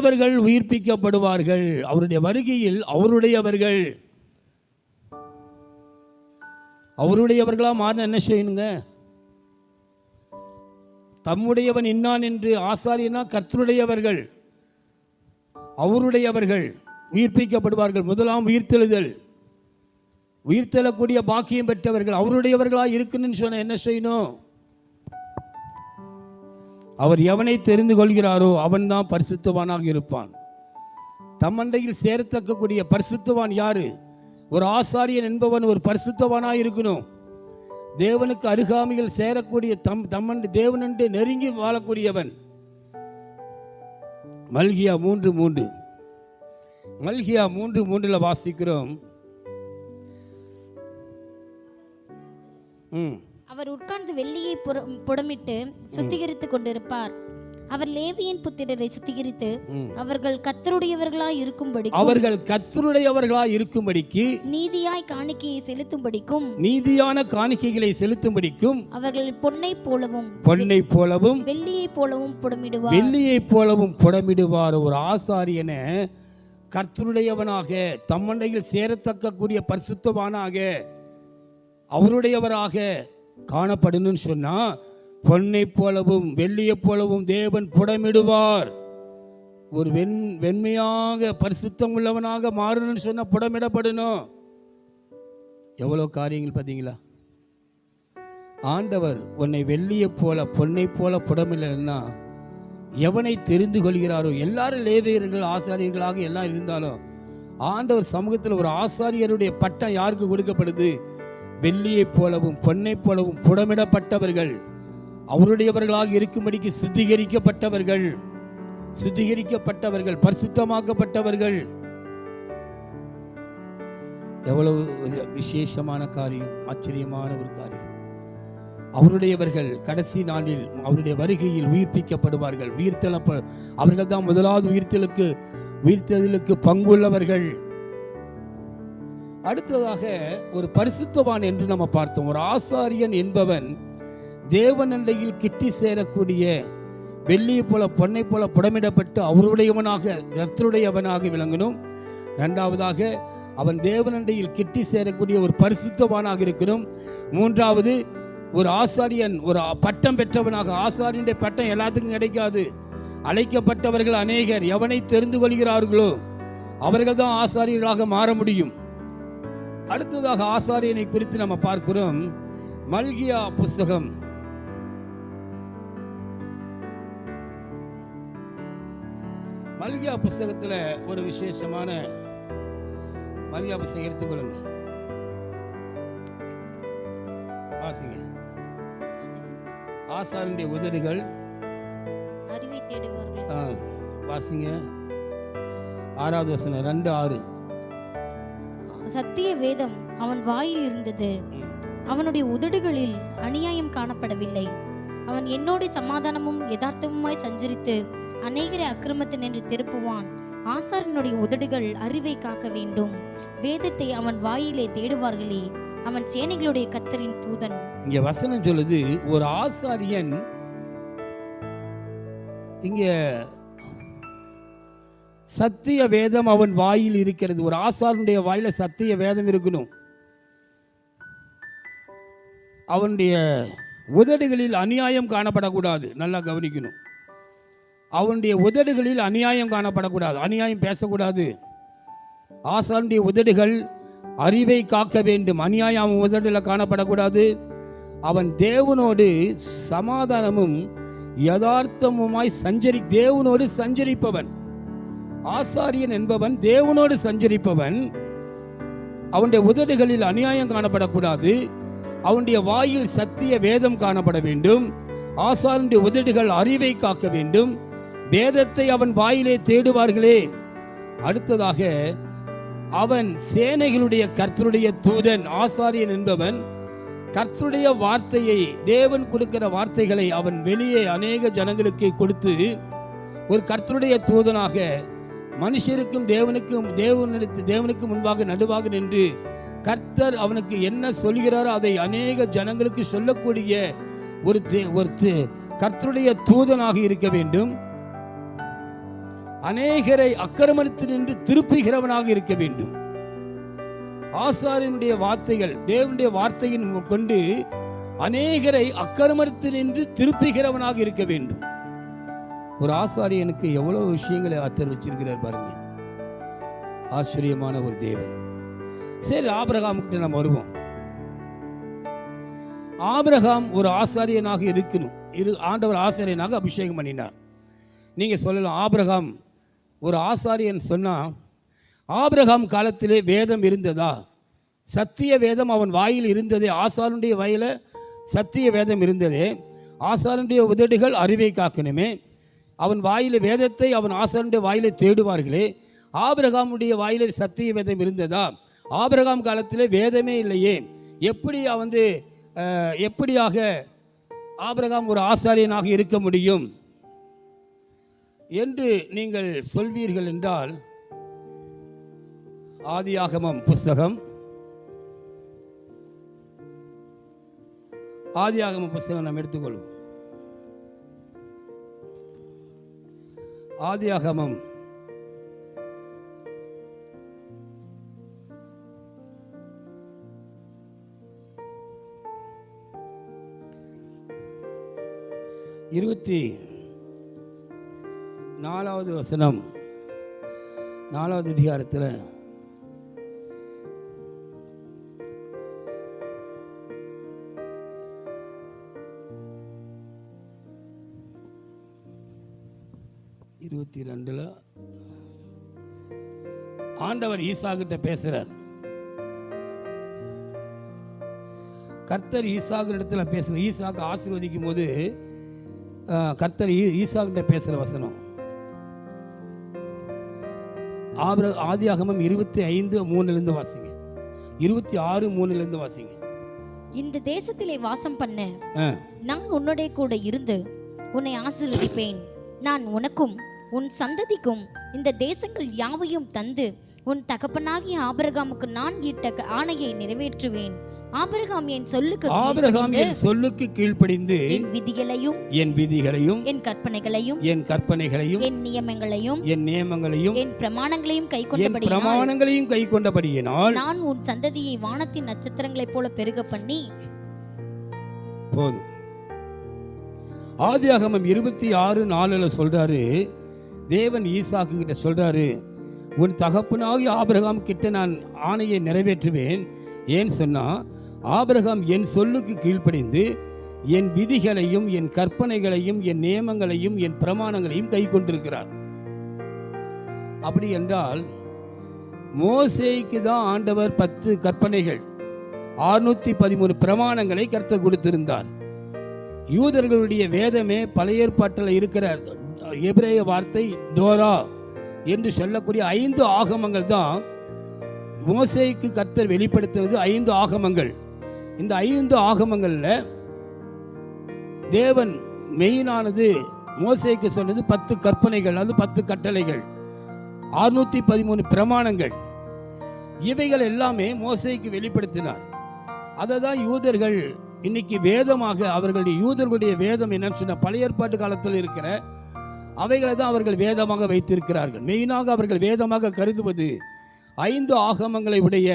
வருகையில் அவருடையவர்களா மாறின என்ன செய்யணுங்க? தம்முடையவன் இன்னான் என்று ஆசாரியனா கர்த்தருடையவர்கள், அவருடையவர்கள் உயிர்ப்பிக்கப்படுவார்கள். முதலாம் உயிர்த்தெழக்கூடிய பாக்கியம் பெற்றவர்கள் அவருடையவர்களாக இருக்குன்னு சொன்ன என்ன செய்யணும்? அவர் எவனை தெரிந்து கொள்கிறாரோ அவன் தான் பரிசுத்தவானாக இருப்பான். தம்மண்டையில் சேரத்தக்கக்கூடிய பரிசுத்தவான் யாரு? ஒரு ஆசாரியன் என்பவன் ஒரு பரிசுத்தவானாக இருக்கணும். தேவனுக்கு அருகாமையில் சேரக்கூடிய தேவனண்டு நெருங்கி வாழக்கூடியவன். மல்கியா 3:3 வாசிக்கிறோம். அவர் உட்கார்ந்து வெள்ளியை புடமிட்டு சுத்திகரித்துக் கொண்டிருப்பார். அவர் லேவியின் புத்திரரை சுத்திகரித்து அவர்கள் கர்த்தருடையவர்களாய் இருக்கும்படிக்கு நீதியான காணிக்கைகளை செலுத்தும்படிக்கும் அவர்கள் பொன்னை போலவும் வெள்ளியை போலவும் புடமிடுவார். ஒரு ஆசாரியன கர்த்தருடையவனாக, தம்மண்டையில் சேரத்தக்கக்கூடிய பரிசுத்தவானாக, அவருடையவராக காணப்படணும்னு சொன்னா பொன்னை போலவும் வெள்ளியை போலவும் தேவன் புடமிடுவார். ஒரு வெண்மையாக பரிசுத்தம் உள்ளவனாக மாறணும்னு சொன்ன புடமிடப்படணும். எவ்வளோ காரியங்கள் பார்த்தீங்களா? ஆண்டவர் உன்னை வெள்ளியை போல பொன்னை போல புடமில்லைன்னா எவனை தெரிந்து கொள்கிறாரோ, எல்லாரும் லேவியர்கள் ஆசாரியர்களாக எல்லாம் இருந்தாலும் ஆண்டவர் சமூகத்தில் ஒரு ஆசாரியருடைய பட்டம் யாருக்கு கொடுக்கப்படுது? வெள்ளியை போலவும் பொன்னை போலவும் புடமிடப்பட்டவர்கள், அவருடையவர்களாக இருக்கும்படிக்கு சுத்திகரிக்கப்பட்டவர்கள், பரிசுத்தமாக்கப்பட்டவர்கள். எவ்வளவு விசேஷமான காரியம், ஆச்சரியமான ஒரு காரியம். அவருடையவர்கள் கடைசி நாளில் அவருடைய வருகையில் உயிர்ப்பிக்கப்படுவார்கள். அவர்கள் தான் முதலாவது உயிர்த்தெழுதலுக்கு பங்குள்ளவர்கள். அடுத்ததாக ஒரு பரிசுத்தவான் என்று நம்ம பார்த்தோம். ஒரு ஆசாரியன் என்பவன் தேவனண்டையில் கிட்டி சேரக்கூடிய வெள்ளியை போல பொன்னை போல புடமிடப்பட்டு அவருடையவனாக கர்த்தருடையவனாக விளங்கணும். இரண்டாவதாக அவன் தேவனண்டையில் கிட்டி சேரக்கூடிய ஒரு பரிசுத்தவானாக இருக்கணும். மூன்றாவது ஒரு ஆசாரியன் ஒரு பட்டம் பெற்றவனாக. ஆசாரியனுடைய பட்டம் எல்லாத்துக்கும் கிடைக்காது. அழைக்கப்பட்டவர்கள் அநேகர். எவனை தெரிந்து கொள்கிறார்களோ அவர்கள் தான் ஆசாரியர்களாக மாற முடியும். அடுத்ததாக ஆசாரியனை குறித்து நம்ம பார்க்கிறோம். மல்கியா புஸ்தகம் புஸ்தகத்துல ஒரு விசேஷமான மல்கியா புஸ்தகம் எடுத்துக்கொள்ளுங்க, வாசிங்க. ஆசாரியனுடைய உதடுகள் அறிவை தேடுவார்கள். வாசிங்க 6வது வசனம் 2:6. சத்திய வேதம் அவன் வாயில் இருந்தது, அவனுடைய உதடுகளில் அநியாயம் காணப்படவில்லை. அவன் என்னோடு சமாதானமும் யதார்த்தமுமாய் சஞ்சரித்து அநேகரை அக்கிரமத்தினின்று திருப்புவான். ஆசாரியனுடைய உதடுகள் அறிவை காக்க வேண்டும். வேதத்தை அவன் வாயிலே தேடுவார்களே, அவன் சேனைகளுடைய கர்த்தரின் தூதன். இங்க வசனம் சொல்லுது, ஒரு ஆசாரியன் இங்க சத்திய வேதம் அவன் வாயில் இருக்கிறது. ஒரு ஆசாரனுடைய வாயில சத்திய வேதம் இருக்கணும். அவனுடைய உதடுகளில் அநியாயம் காணப்படக்கூடாது. நல்லா கவனிக்கணும். அவனுடைய உதடுகளில் அநியாயம் காணப்படக்கூடாது, அநியாயம் பேசக்கூடாது. ஆசாரனுடைய உதடுகள் அறிவை காக்க வேண்டும். அநியாயம் அவன் உதடுல காணப்படக்கூடாது. அவன் தேவனோடு சமாதானமும் யதார்த்தமுமாய் தேவனோடு சஞ்சரிப்பவன். ஆசாரியன் என்பவன் தேவனோடு சஞ்சரிப்பவன். அவனுடைய உதடுகளில் அநியாயம் காணப்படக்கூடாது. அவனுடைய வாயில் சத்திய வேதம் காணப்பட வேண்டும். ஆசாரியனுடைய உதடுகள் அறிவை காக்க வேண்டும். வேதத்தை அவன் வாயிலே தேடுவார்களே. அடுத்ததாக அவன் சேனைகளுடைய கர்த்தருடைய தூதன். ஆசாரியன் என்பவன் கர்த்தருடைய வார்த்தையை, தேவன் கொடுக்கிற வார்த்தைகளை அவன் வெளியே அநேக ஜனங்களுக்கு கொடுத்து ஒரு கர்த்தருடைய தூதனாக மனுஷருக்கும் தேவனுக்கு முன்பாக நடுவாக நின்று கர்த்தர் அவனுக்கு என்ன சொல்கிறாரோ அதை அநேக ஜனங்களுக்கு சொல்லக்கூடிய ஒரு கர்த்தருடைய தூதனாக இருக்க வேண்டும். அநேகரை அக்கிரமத்தில் நின்று திருப்புகிறவனாக இருக்க வேண்டும். ஆசாரியனுடைய வார்த்தைகள், தேவனுடைய வார்த்தையின் கொண்டு அநேகரை அக்கிரமத்தில் நின்று திருப்புகிறவனாக இருக்க வேண்டும். ஒரு ஆசாரியனுக்கு எவ்வளவு விஷயங்களை ஆத்தர் வச்சிருக்கிறார் பாருங்க. ஆச்சரியமான ஒரு தேவன். சரி, ஆபிரகாமுக்கு நம்ம வருவோம். ஆபிரகாம் ஒரு ஆசாரியனாக இருக்கணும். ஆண்டவர் ஆசாரியனாக அபிஷேகம் பண்ணினார். நீங்க சொல்லலாம், ஆபிரகாம் ஒரு ஆசாரியன் சொன்னா, ஆபிரகாம் காலத்திலே வேதம் இருந்ததா? சத்திய வேதம் அவன் வாயில் இருந்ததே. ஆசாரனுடைய வாயில சத்திய வேதம் இருந்ததே. ஆசாரனுடைய உதடுகள் அறிவை காக்கணுமே. அவன் வாயில வேதத்தை அவன் ஆசாரனுடைய வாயிலை தேடுவார்களே. ஆபிரகாமுடைய வாயில சத்திய வேதம் இருந்ததா? ஆபிரகாம் காலத்திலே வேதமே இல்லையே. எப்படியாக ஆபிரகாம் ஒரு ஆசாரியனாக இருக்க முடியும் என்று நீங்கள் சொல்வீர்கள் என்றால், ஆதியாகமம் புஸ்தகம் நாம் எடுத்துக்கொள்வோம். ஆதியாகமம் 27 4வது வசனம், 4வது அதிகாரத்தில் இருபத்தி 2 ஆண்டவர் ஈசாக்கிட்ட பேசுறார். கர்த்தர் ஈசாக்கு இடத்துல பேசணும். ஈசாக்கு ஆசீர்வதிக்கும் போது கர்த்தர் ஈசாக்கிட்ட பேசுற வசனம் ஆதியாகமம் 25:3 வாசிங்க. 26:3 வாசிங்க. இந்த தேசத்திலே வாசம் பண்ண நான் உன்னுடைய கூட இருந்து உன்னை ஆசீர்வதிப்பேன். நான் உனக்கும் உன் சந்ததிக்கும் இந்த தேசங்கள் யாவையும் தந்து உன் தகப்பனாகிய ஆபிரகாமுக்கு நான் இட்ட ஆணையை நிறைவேற்றுவேன். ஆபிரகாம் என் சொல்லுக்கு கீழ்ப்படிந்து என் விதிகளையும் என் கற்பனைகளையும் என் நியமங்களையும் என் பிரமாணங்களையும் கைக்கொண்டபடியினால் நான் உன் சந்ததியை வானத்தின் நட்சத்திரங்களைப் போல பெருக பண்ணி. போதும். ஆதியாகமம் 26:4 சொல்றாரு, தேவன் ஈசாக்கு கிட்ட சொல்றாரு, உன் தகப்பனாகிய ஆபிரகாம் கிட்ட நான் ஆணையை நிறைவேற்றுவேன். ஏன் சொன்னா, ஆபிரகாம் என் சொல்லுக்கு கீழ்ப்படிந்து என் விதிகளையும் என் கற்பனைகளையும் என் நியமங்களையும் என் பிரமாணங்களையும் கை கொண்டிருக்கிறார். அப்படி என்றால் மோசேக்கு தான் ஆண்டவர் 10 கற்பனைகள் 613 பிரமாணங்களை கர்த்தர் கொடுத்திருந்தார். யூதர்களுடைய வேதமே பழைய ஏற்பாட்டில் இருக்கிற எபிரேய வார்த்தை டோரா என்று சொல்லக்கூடிய 5 ஆகமங்கள் தான் மோசேக்கு கர்த்தர் வெளிப்படுத்தினது. 5 ஆகமங்கள். இந்த 5 ஆகமங்களில் தேவன் மெயினானது மோசேக்கு சொன்னது 10 கற்பனைகள், அது 10 கட்டளைகள், 613 பிரமாணங்கள். இவைகள் எல்லாமே மோசேக்கு வெளிப்படுத்தினார். அதை தான் யூதர்கள் இன்னைக்கு வேதமாக யூதர்களுடைய வேதம் என்னன்னு சொன்ன பழைய ஏற்பாட்டு காலத்தில் இருக்கிற அவைகளை தான் அவர்கள் வேதமாக வைத்திருக்கிறார்கள். மெயினாக அவர்கள் வேதமாக கருதுவது 5 ஆகமங்களை உடைய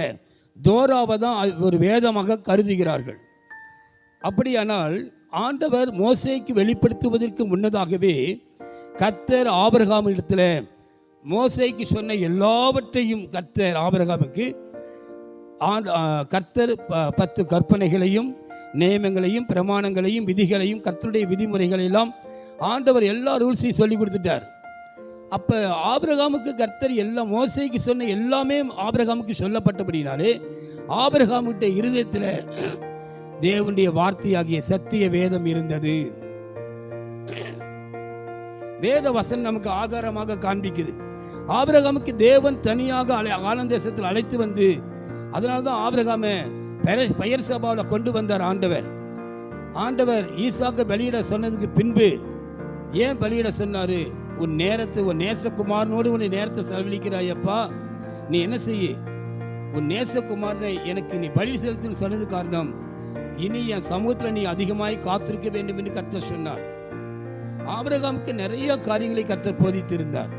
தோராவை தான் ஒரு வேதமாக கருதுகிறார்கள். அப்படியானால் ஆண்டவர் மோசேக்கு வெளிப்படுத்துவதற்கு முன்னதாகவே கர்த்தர் ஆபிரகாம் இடத்துல மோசேக்கு சொன்ன எல்லாவற்றையும் கர்த்தர் ஆபிரகாமுக்கு கர்த்தர் 10 கற்பனைகளையும் நியமங்களையும் பிரமாணங்களையும் விதிகளையும் கர்த்தருடைய விதிமுறைகளெல்லாம் ஆண்டவர் எல்லா ரூல்ஸையும் சொல்லி கொடுத்துட்டார். அப்போ ஆபிரகாமுக்கு கர்த்தர் எல்லாம் மோசேக்கு சொன்ன எல்லாமே ஆபிரகாமுக்கு சொல்லப்பட்டபடினாலே ஆபிரகாமுடைய இருதயத்தில் தேவனுடைய வார்த்தையாகிய சத்திய வேதம் இருந்தது. வேத வசனம் நமக்கு ஆதாரமாக காண்பிக்குது. ஆபிரகாமுக்கு தேவன் தனியாக ஆனந்த தேசத்தில் அழைத்து வந்து அதனால்தான் ஆபிரகாமை பெயர் சபாவில் கொண்டு வந்தார் ஆண்டவர் ஈசாக்கு பலியிட சொன்னதுக்கு பின்பு ஏன் பலியிட சொன்னாரு? உன் நேசகுமாரனோடு உன்னை நேரத்தை செலவழிக்கிறாயப்பா, நீ என்ன செய்ய, உன் நேசகுமாரனை எனக்கு நீ பலி செலுத்துன்னு சொன்னது காரணம் இனி என் சமூகத்தில் நீ அதிகமாய் காத்திருக்க வேண்டும் என்று கர்த்தர் சொன்னார். ஆபிரகாமுக்கு நிறைய காரியங்களை கர்த்தர் போதித்திருந்தார்.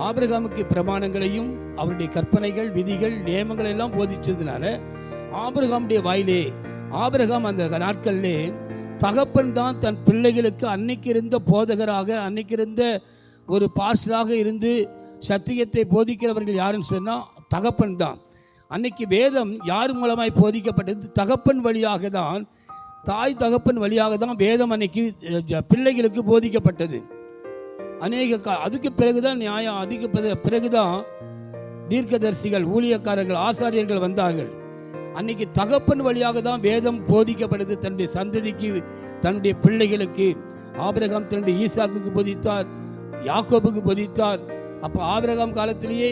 ஆபிரகாமுக்கு பிரமாணங்களையும் அவருடைய கற்பனைகள் விதிகள் நியமங்கள் எல்லாம் போதிச்சதுனால ஆபிரகாமுடைய வாயிலே ஆபிரகாம் அந்த நாட்களிலே தகப்பன் தான் தன் பிள்ளைகளுக்கு அன்னைக்கு இருந்த போதகராக அன்னைக்கு இருந்த ஒரு பாஸ்டராக இருந்து சத்தியத்தை போதிக்கிறவர்கள் யாருன்னு சொன்னால் தகப்பன் தான். அன்னைக்கு வேதம் யார் மூலமாய் போதிக்கப்பட்டது? தகப்பன் வழியாக தான், தாய் தகப்பன் வழியாக தான் வேதம் அன்னைக்கு பிள்ளைகளுக்கு போதிக்கப்பட்டது. அதுக்கு பிறகுதான் நியாயம், அதுக்கு பிறகுதான் தீர்க்கதரிசிகள் ஊழியக்காரர்கள் ஆசாரியர்கள் வந்தார்கள். அன்னைக்கு தகப்பன் வழியாக தான் வேதம் போதிக்கப்படுது தன்னுடைய சந்ததிக்கு தன்னுடைய பிள்ளைகளுக்கு. ஆபிரகாம் தன்னுடைய ஈசாக்குக்கு போதித்தார், யாக்கோபுக்கு போதித்தார். அப்போ ஆபிரகாம் காலத்திலேயே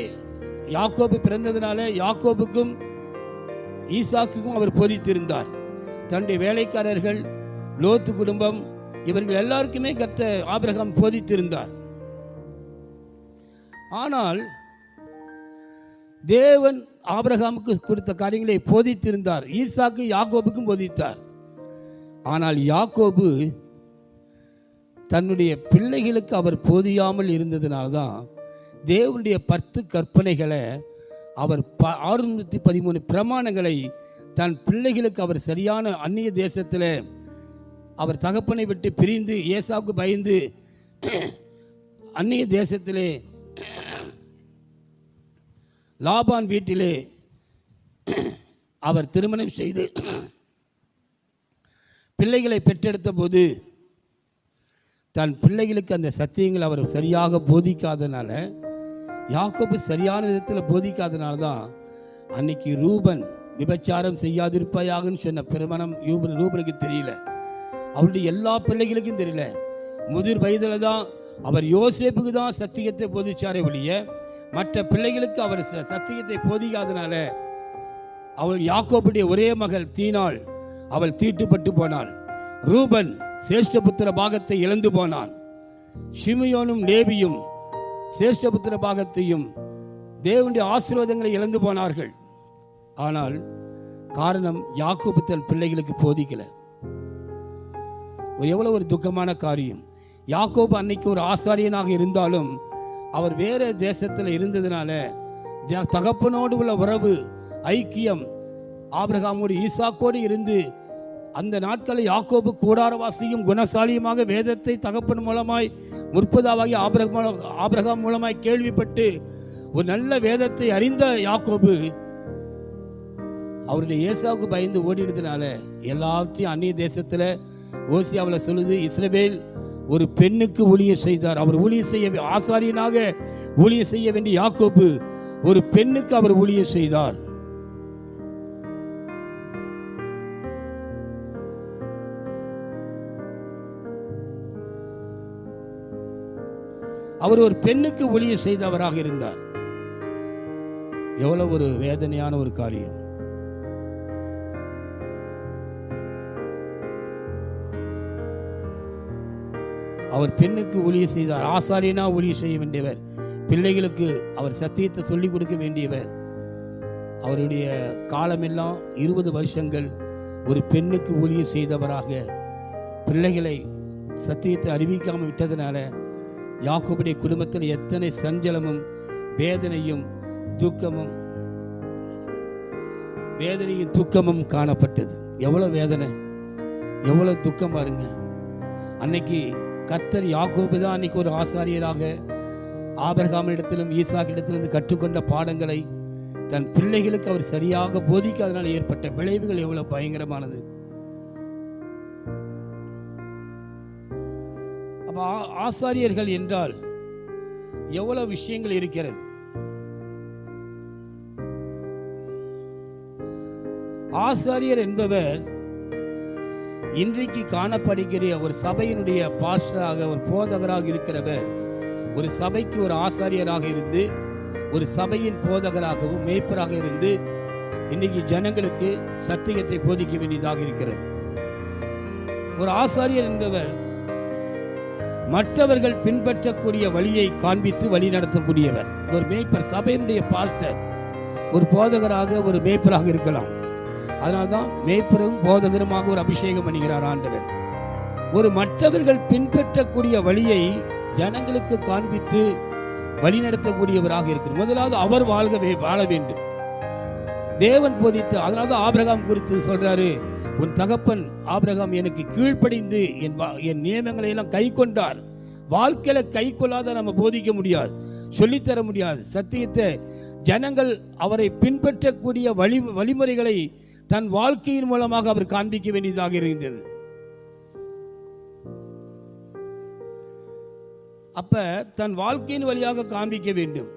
யாக்கோபு பிறந்ததுனால யாக்கோபுக்கும் ஈசாக்குக்கும் அவர் போதித்திருந்தார். தன்னுடைய வேலைக்காரர்கள் லோத்து குடும்பம் இவர்கள் எல்லாருக்குமே ஆபிரகாம் போதித்திருந்தார். ஆனால் தேவன் ஆபிரகாமுக்கு கொடுத்த காரியங்களை போதித்திருந்தார், ஈசாக்கு யாக்கோபுக்கும் போதித்தார். ஆனால் யாக்கோபு தன்னுடைய பிள்ளைகளுக்கு அவர் போதியாமல் இருந்ததுனால்தான் தேவனுடைய 10 கற்பனைகளை அவர் 613 பிரமாணங்களை தன் பிள்ளைகளுக்கு அவர் சரியான அந்நிய தேசத்தில் அவர் தகப்பனை விட்டு பிரிந்து ஏசாவுக்கு பயந்து அந்நிய தேசத்திலே லாபான் வீட்டிலே அவர் திருமணம் செய்து பிள்ளைகளை பெற்றெடுத்த போது தன் பிள்ளைகளுக்கு அந்த சத்தியங்கள் அவர் சரியாக போதிக்காதனால, யாக்கோபு சரியான விதத்தில் போதிக்காதனால தான் அன்னைக்கு ரூபன் விபச்சாரம் செய்யாதிருப்பாயாகன்னு சொன்ன பிரமாணம் ரூபனுக்கு தெரியல. அவருடைய எல்லா பிள்ளைகளுக்கும் தெரியல. முதிர் வயதில் தான் அவர் யோசேப்புக்கு தான் சத்தியத்தை போதிச்சாரே ஒழிய மற்ற பிள்ளைகளுக்கு அவர் சத்தியத்தை போதிக்காதனால அவள் யாக்கோபுடைய ஒரே மகள் தீனாள் அவள் தீட்டுப்பட்டு போனாள். ரூபன் சேஷ்டபுத்திர பாகத்தை இழந்து போனான். ஷிமியோனும் லேவியும் சேஷ்டபுத்திர பாகத்தையும் தேவனுடைய ஆசீர்வாதங்களை இழந்து போனார்கள். ஆனால் காரணம் யாக்கோபு தன் பிள்ளைகளுக்கு போதிக்கல. எவ்வளவு ஒரு துக்கமான காரியம். யாக்கோபு அன்னைக்கு ஒரு ஆசாரியனாக இருந்தாலும் அவர் வேற தேசத்தில் இருந்ததுனால தகப்பனோடு உள்ள உறவு ஐக்கியம் ஆபிரகாமோடு ஈசாக்கோடு இருந்து அந்த நாட்களில் யாக்கோபு கூடாரவாசியும் குணசாலியுமாக வேதத்தை தகப்பன் மூலமாய் முற்பதாவாகி ஆபிரகாம் மூலமாய் கேள்விப்பட்டு ஒரு நல்ல வேதத்தை அறிந்த யாக்கோபு அவருடைய ஏசாவுக்கு பயந்து ஓடினதுனால எல்லாவற்றையும் அந்நிய தேசத்தில் ஓசியாவில் சொல்லுது, இஸ்ரவேல் ஒரு பெண்ணுக்கு ஊழியம் செய்தார். அவர் ஊழியம் செய்ய ஆசாரியனாக ஊழியம் செய்ய வேண்டிய யாக்கோபு ஒரு பெண்ணுக்கு அவர் ஊழியம் செய்தார். அவர் ஒரு பெண்ணுக்கு ஊழியம் செய்தவராக இருந்தார். எவ்வளவு ஒரு வேதனையான ஒரு காரியம். அவர் பெண்ணுக்கு ஊழியம் செய்தார். ஆசாரியனா ஊழியம் செய்ய வேண்டியவர், பிள்ளைகளுக்கு அவர் சத்தியத்தை சொல்லிக் கொடுக்க வேண்டியவர். அவருடைய காலமெல்லாம் 20 வருஷங்கள் ஒரு பெண்ணுக்கு ஊழியம் செய்தவராக பிள்ளைகளை சத்தியத்தை அறிவிக்காமல் விட்டதுனால யாக்கோபுடைய குடும்பத்தில் எத்தனை சஞ்சலமும் வேதனையும் துக்கமும் காணப்பட்டது. எவ்வளவு வேதனை, எவ்வளவு துக்கம் பாருங்க. அன்னைக்கு கர்த்தர் யாக்கோபு தான் அன்னைக்கு ஒரு ஆசாரியராக ஆபிரகாமிடத்திலும் ஈசாக்கிடத்திலிருந்து கற்றுக்கொண்ட பாடங்களை தன் பிள்ளைகளுக்கு அவர் சரியாக போதிக்காதனால் ஏற்பட்ட விளைவுகள் எவ்வளவு பயங்கரமானது. அப்ப ஆசாரியர்கள் என்றால் எவ்வளவு விஷயங்கள் இருக்கிறது. ஆசாரியர் என்பவர் இன்றைக்கு காணப்படுகிற ஒரு சபையினுடைய பாஸ்டராக ஒரு போதகராக இருக்கிறவர் ஒரு சபைக்கு ஒரு ஆசாரியராக இருந்து ஒரு சபையின் போதகராகவும் மேய்ப்பராக இருந்து இன்னைக்கு ஜனங்களுக்கு சத்தியத்தை போதிக்க வேண்டியதாக இருக்கிறது. ஒரு ஆசாரியர் என்பவர் மற்றவர்கள் பின்பற்றக்கூடிய வழியை காண்பித்து வழி நடத்தக்கூடியவர். ஒரு மேய்ப்பர், சபையினுடைய பாஸ்டர் ஒரு போதகராக ஒரு மேய்ப்பராக இருக்கலாம். அதனால்தான் மேய்ப்பரும் போதகருமாக ஒரு அபிஷேகம் பண்ணுகிறார் ஆண்டவர். ஒரு மற்றவர்கள் பின்பற்றக்கூடிய வழியை ஜனங்களுக்கு காண்பித்து வழி நடத்தக்கூடியவராக இருக்கிறார். முதலாவது அவர் வாழ வேண்டும், தேவன் போதித்து. அதனால்தான் ஆபிரகாம் குறித்து சொல்றாரு, உன் தகப்பன் ஆபிரகாம் எனக்கு கீழ்ப்படிந்து என் நியமங்களை எல்லாம் கை கொண்டார். வாழ்க்கையில கை கொள்ளாத நம்ம போதிக்க முடியாது, சொல்லித்தர முடியாது. சத்தியத்தை ஜனங்கள் அவரை பின்பற்றக்கூடிய வழிமுறைகளை தன் வாழ்க்கையின் மூலமாக அவர் காண்பிக்க வேண்டியதாக இருந்தது. அப்ப தன் வாழ்க்கையின் வழியாக காண்பிக்க வேண்டும்.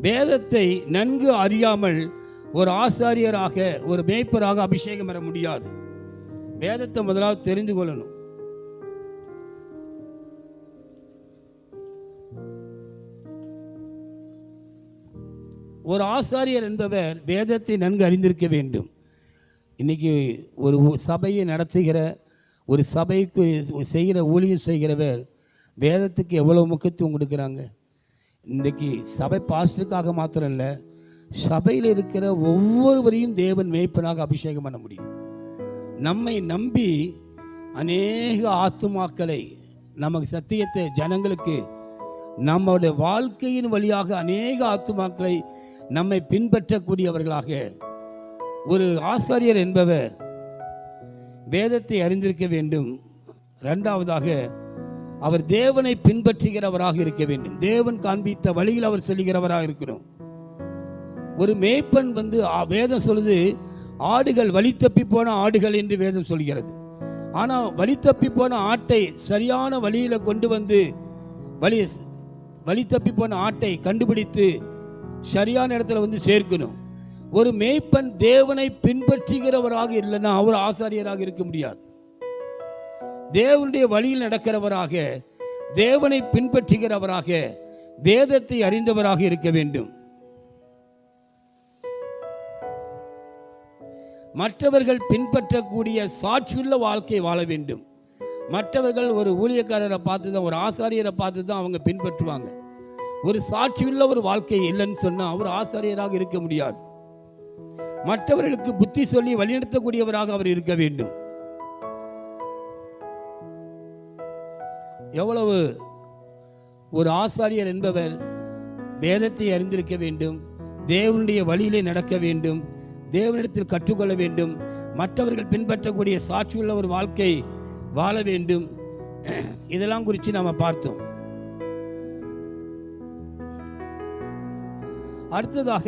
வேதத்தை நன்கு அறியாமல் ஒரு ஆசாரியராக ஒரு மேய்ப்பராக அபிஷேகம் பெற முடியாது. வேதத்தை முதலாவது தெரிந்து கொள்ளணும். ஒரு ஆசாரியர் என்பவர் வேதத்தை நன்கு அறிந்திருக்க வேண்டும். இன்னைக்கு ஒரு சபையை நடத்துகிற ஒரு சபைக்கு செய்கிற ஊழியம் செய்கிறவர் வேதத்துக்கு எவ்வளவு முக்கியத்துவம் கொடுக்குறாங்க. இன்றைக்கி சபை பாஸ்டருக்காக மாத்திரம் இல்லை, சபையில் இருக்கிற ஒவ்வொருவரையும் தேவன் மேய்ப்பனாக அபிஷேகம் பண்ண முடியும். நம்மை நம்பி அநேக ஆத்துமாக்களை நமக்கு சத்தியத்தை ஜனங்களுக்கு நம்முடைய வாழ்க்கையின் வழியாக அநேக ஆத்துமாக்களை நம்மை பின்பற்றக்கூடியவர்களாக ஒரு ஆசாரியர் என்பவர் வேதத்தை அறிந்திருக்க வேண்டும். இரண்டாவதாக அவர் தேவனை பின்பற்றுகிறவராக இருக்க வேண்டும். தேவன் காண்பித்த வழியில் அவர் சொல்லுகிறவராக இருக்கணும். ஒரு மேய்ப்பன் வேதம் சொல்லுது, ஆடுகள் வழி தப்பி போன ஆடுகள் என்று வேதம் சொல்கிறது. ஆனால் வழி தப்பி போன ஆட்டை சரியான வழியில் கொண்டு வந்து வழி தப்பி போன ஆட்டை கண்டுபிடித்து சரியான இடத்துல வந்து சேர்க்கணும். ஒரு மேய்ப்பன் தேவனை பின்பற்றுகிறவராக இல்லைன்னா அவர் ஆசாரியராக இருக்க முடியாது. தேவனுடைய வழியில் நடக்கிறவராக, தேவனை பின்பற்றுகிறவராக, வேதத்தை அறிந்தவராக இருக்க வேண்டும். மற்றவர்கள் பின்பற்றக்கூடிய சாட்சியுள்ள வாழ்க்கை வாழ வேண்டும். மற்றவர்கள் ஒரு ஊழியக்காரரை பார்த்து தான், ஒரு ஆசாரியரை பார்த்து தான் அவங்க பின்பற்றுவாங்க. ஒரு சாட்சியுள்ள ஒரு வாழ்க்கை இல்லைன்னு சொன்னால் அவர் ஆசாரியராக இருக்க முடியாது. மற்றவர்களுக்கு புத்தி சொல்லி வழிநடத்தக்கூடியவராக அவர் இருக்க வேண்டும். எவ்வளவு ஒரு ஆசாரியர் என்பவர் வேதத்தை அறிந்திருக்க வேண்டும், தேவனுடைய வழியிலே நடக்க வேண்டும், தேவனிடத்தில் கற்றுக்கொள்ள வேண்டும், மற்றவர்கள் பின்பற்றக்கூடிய சாட்சியுள்ள ஒரு வாழ்க்கை வாழ வேண்டும். இதெல்லாம் குறித்து நாம் பார்த்தோம். அடுத்ததாக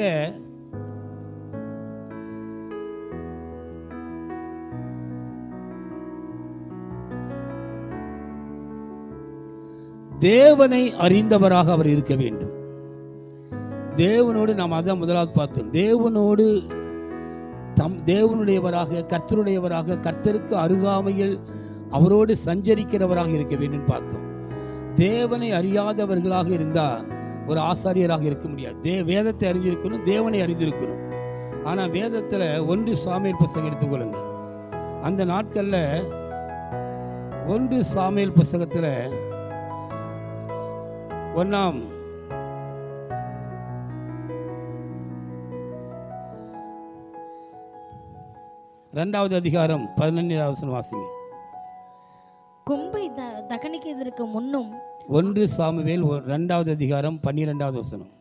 தேவனை அறிந்தவராக அவர் இருக்க வேண்டும். தேவனோடு நாம் அதான் முதலாவது பார்த்தோம். தேவனோடு தேவனுடையவராக, கர்த்தருடையவராக, கர்த்தருக்கு அருகாமையில் அவரோடு சஞ்சரிக்கிறவராக இருக்க வேண்டும் பார்த்தோம். தேவனை அறியாதவர்களாக இருந்தால் ஒரு ஆசாரியராக இருக்க முடியாது. வேதத்தை அறிஞ்சிருக்கணும், தேவனை அறிந்திருக்கணும். ஆனால் வேதத்தில் 1 சாமுவேல் புஸ்தகம் எடுத்துக்கொள்ளுங்க. அந்த நாட்களில் 1 சாமுவேல் புஸ்தகத்தில் 1 2வது அதிகாரம் 11வது வசனம் வாசிங்க. கொம்பை தகனிக்கிறதற்கு முன்னும் 1 சாமுவேல் 2வது அதிகாரம் 12வது வசனம்.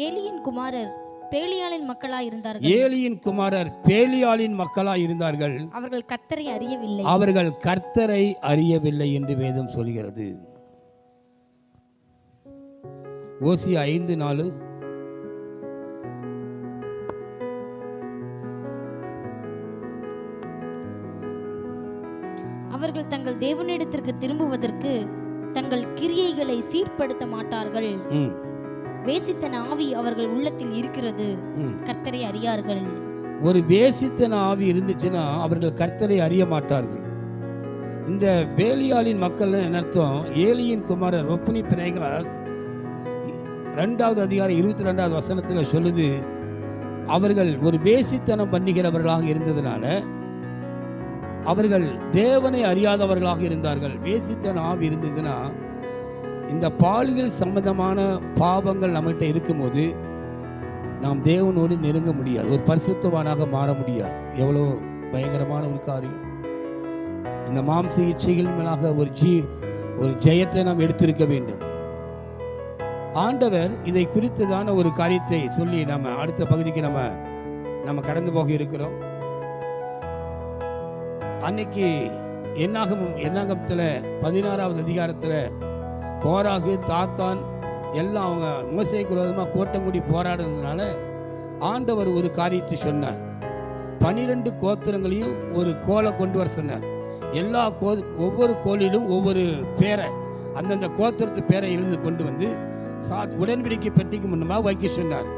ஏலியின் குமாரர் பேலியாளின் மக்களாய் இருந்தார்கள். ஏலியின் குமாரர் பேலியாளின் மக்களாய் இருந்தார்கள். அவர்கள் கர்த்தரை அறியவில்லை. அவர்கள் கர்த்தரை அறியவில்லை என்று வேதம் சொல்கிறது. ஓசியா 5:4. அவர்கள் தங்கள் தேவனிடத்திற்கு திரும்புவதற்கு தங்கள் கிரியைகளை சீர்படுத்த மாட்டார்கள். வேசித்தன ஆவி அவர்கள் உள்ளத்தில் இருக்கிறது, கர்த்தரை அறியார்கள். ஒரு வேசித்தன ஆவி இருந்துச்சுன்னா அவர்கள் கர்த்தரை அறிய மாட்டார்கள். இந்த பேலியாளின் மக்கள் என்ன அர்த்தம்? ஏலியின் குமாரர் ஒப்னி பினேகாஸ் 2வது அதிகாரம் 22வது வசனத்தில் சொல்லுது, அவர்கள் ஒரு வேசித்தனம் பண்ணுகிறவர்களாக இருந்ததுனால அவர்கள் தேவனை அறியாதவர்களாக இருந்தார்கள். வேசித்தன ஆவி இருந்ததுன்னா இந்த பாலியல் சம்பந்தமான பாவங்கள் நம்மகிட்ட இருக்கும்போது நாம் தேவனோடு நெருங்க முடியாது, ஒரு பரிசுத்தவானாக மாற முடியாது. எவ்வளோ பயங்கரமான ஒரு காரியம்! இந்த மாம்ச இச்சைகள் மேலாக ஒரு ஜெயத்தை நாம் எடுத்திருக்க வேண்டும். ஆண்டவர் இதை குறித்ததான ஒரு காரியத்தை சொல்லி நம்ம அடுத்த பகுதிக்கு நம்ம கடந்து போக இருக்கிறோம். அன்னைக்கு என்னாகமத்தில் 16வது அதிகாரத்தில் கோராகு, தாத்தான் எல்லாம் அவங்க மோசேக்கு விரோதமாக கோட்டங்குடி போராடுறதுனால ஆண்டவர் ஒரு காரியத்தை சொன்னார். 12 கோத்திரங்களையும் ஒரு கோலை கொண்டு வர சொன்னார். எல்லா ஒவ்வொரு கோலிலும் ஒவ்வொரு பேரை, அந்தந்த கோத்திரத்து பேரை எழுதி கொண்டு வந்து உடன்படிக்கை பெட்டிக்கு முன்னமாக வைக்க சொன்னார்.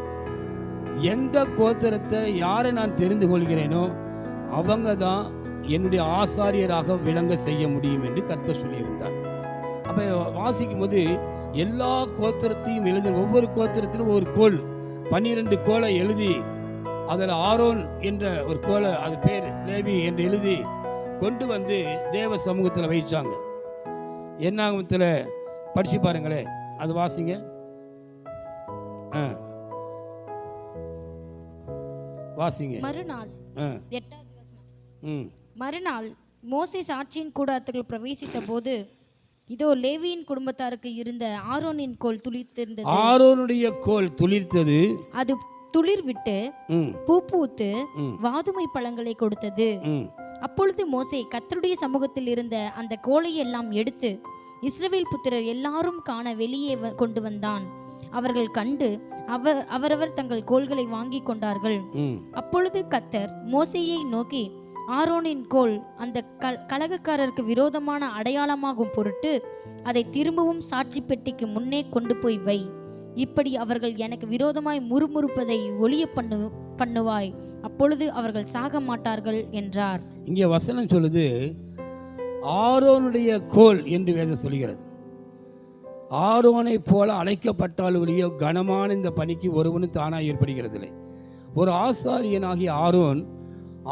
எந்த கோத்திரத்தை யாரை நான் தெரிந்து கொள்கிறேனோ அவங்க தான் என்னுடைய ஆசாரியராக விளங்க செய்ய முடியும் என்று கர்த்தர் சொல்லியிருந்தார். அப்போ வாசிக்கும் போது எல்லா கோத்திரத்தையும் எழுதி, ஒவ்வொரு கோத்திரத்திலும் ஒரு கோல், 12 கோலை எழுதி அதில் ஆரோன் என்ற ஒரு கோலை, அது பேர் லேவி என்று எழுதி கொண்டு வந்து தேவ சமூகத்தில் வைச்சாங்க. என்னாகமத்தில் படிச்சு பாருங்களேன், அது வாசிங்க. வாசிங்க. மறுநாள் மோசே சாட்சியின் கூடாரத்துக்குள் பிரவேசித்த போது இதோ லேவியின் குடும்பத்தாருக்கு இருந்த ஆரோனின் கோல் துளிர்த்திருந்தது. ஆரோனுடைய கோல் துளிர்த்தது. அது துளிர் விட்டு பூ பூத்து வாதுமை பழங்களை கொடுத்தது. அப்பொழுது மோசே கர்த்தருடைய சமூகத்தில் இருந்த அந்த கோலை எல்லாம் எடுத்து இஸ்ரவேல் புத்திரர் எல்லாரும் காண வெளியே கொண்டு வந்தான். அவர்கள் கண்டு அவரவர் தங்கள் கோல்களை வாங்கி கொண்டார்கள். அப்பொழுது கர்த்தர் மோசேயை நோக்கி, ஆரோனின் கோல் அந்த கலகக்காரருக்கு விரோதமான அடையாளமாகும் பொருட்டு அதை திரும்பவும் சாட்சி பெட்டிக்கு முன்னே கொண்டு போய் வை. இப்படி அவர்கள் எனக்கு விரோதமாய் முறுமுறுப்பதை ஒளிய பண்ணுவாய், அப்பொழுது அவர்கள் சாக மாட்டார்கள் என்றார். இங்கே வசனம் சொல்லுது, ஆரோனுடைய கோல் என்று வேதம் சொல்கிறது. ஆரோனை போல அழைக்கப்பட்டால் ஒழிய கனமான இந்த பணிக்கு ஒருவனும் தானாக ஏற்படுகிறதில்லை. ஒரு ஆசாரியனாகிய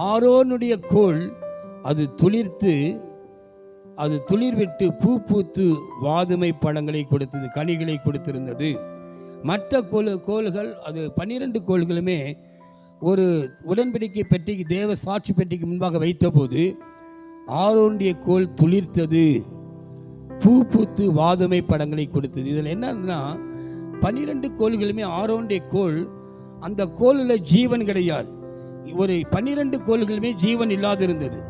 ஆரோனுடைய கோல் அது துளிர்விட்டு பூ பூத்து வாதுமை பழங்களை கொடுத்தது, கனிகளை கொடுத்திருந்தது. மற்ற கோல்கள் அது 12 கோல்களுமே ஒரு உடன்படிக்கை பெட்டிக்கு, தேவ சாட்சி பெட்டிக்கு முன்பாக வைத்தபோது ஆரோனுடைய கோல் துளிர்த்தது, பூ பூத்து வாதுமை பழங்களை கொடுத்தது. இதில் என்னன்னா 12 கோல்களுமே ஆரோனுடைய கோல், அந்த கோலில் ஜீவன் கிடையாது. ஒரு 12 கோல்களுமே ஜீவன் இல்லாது இருந்தது.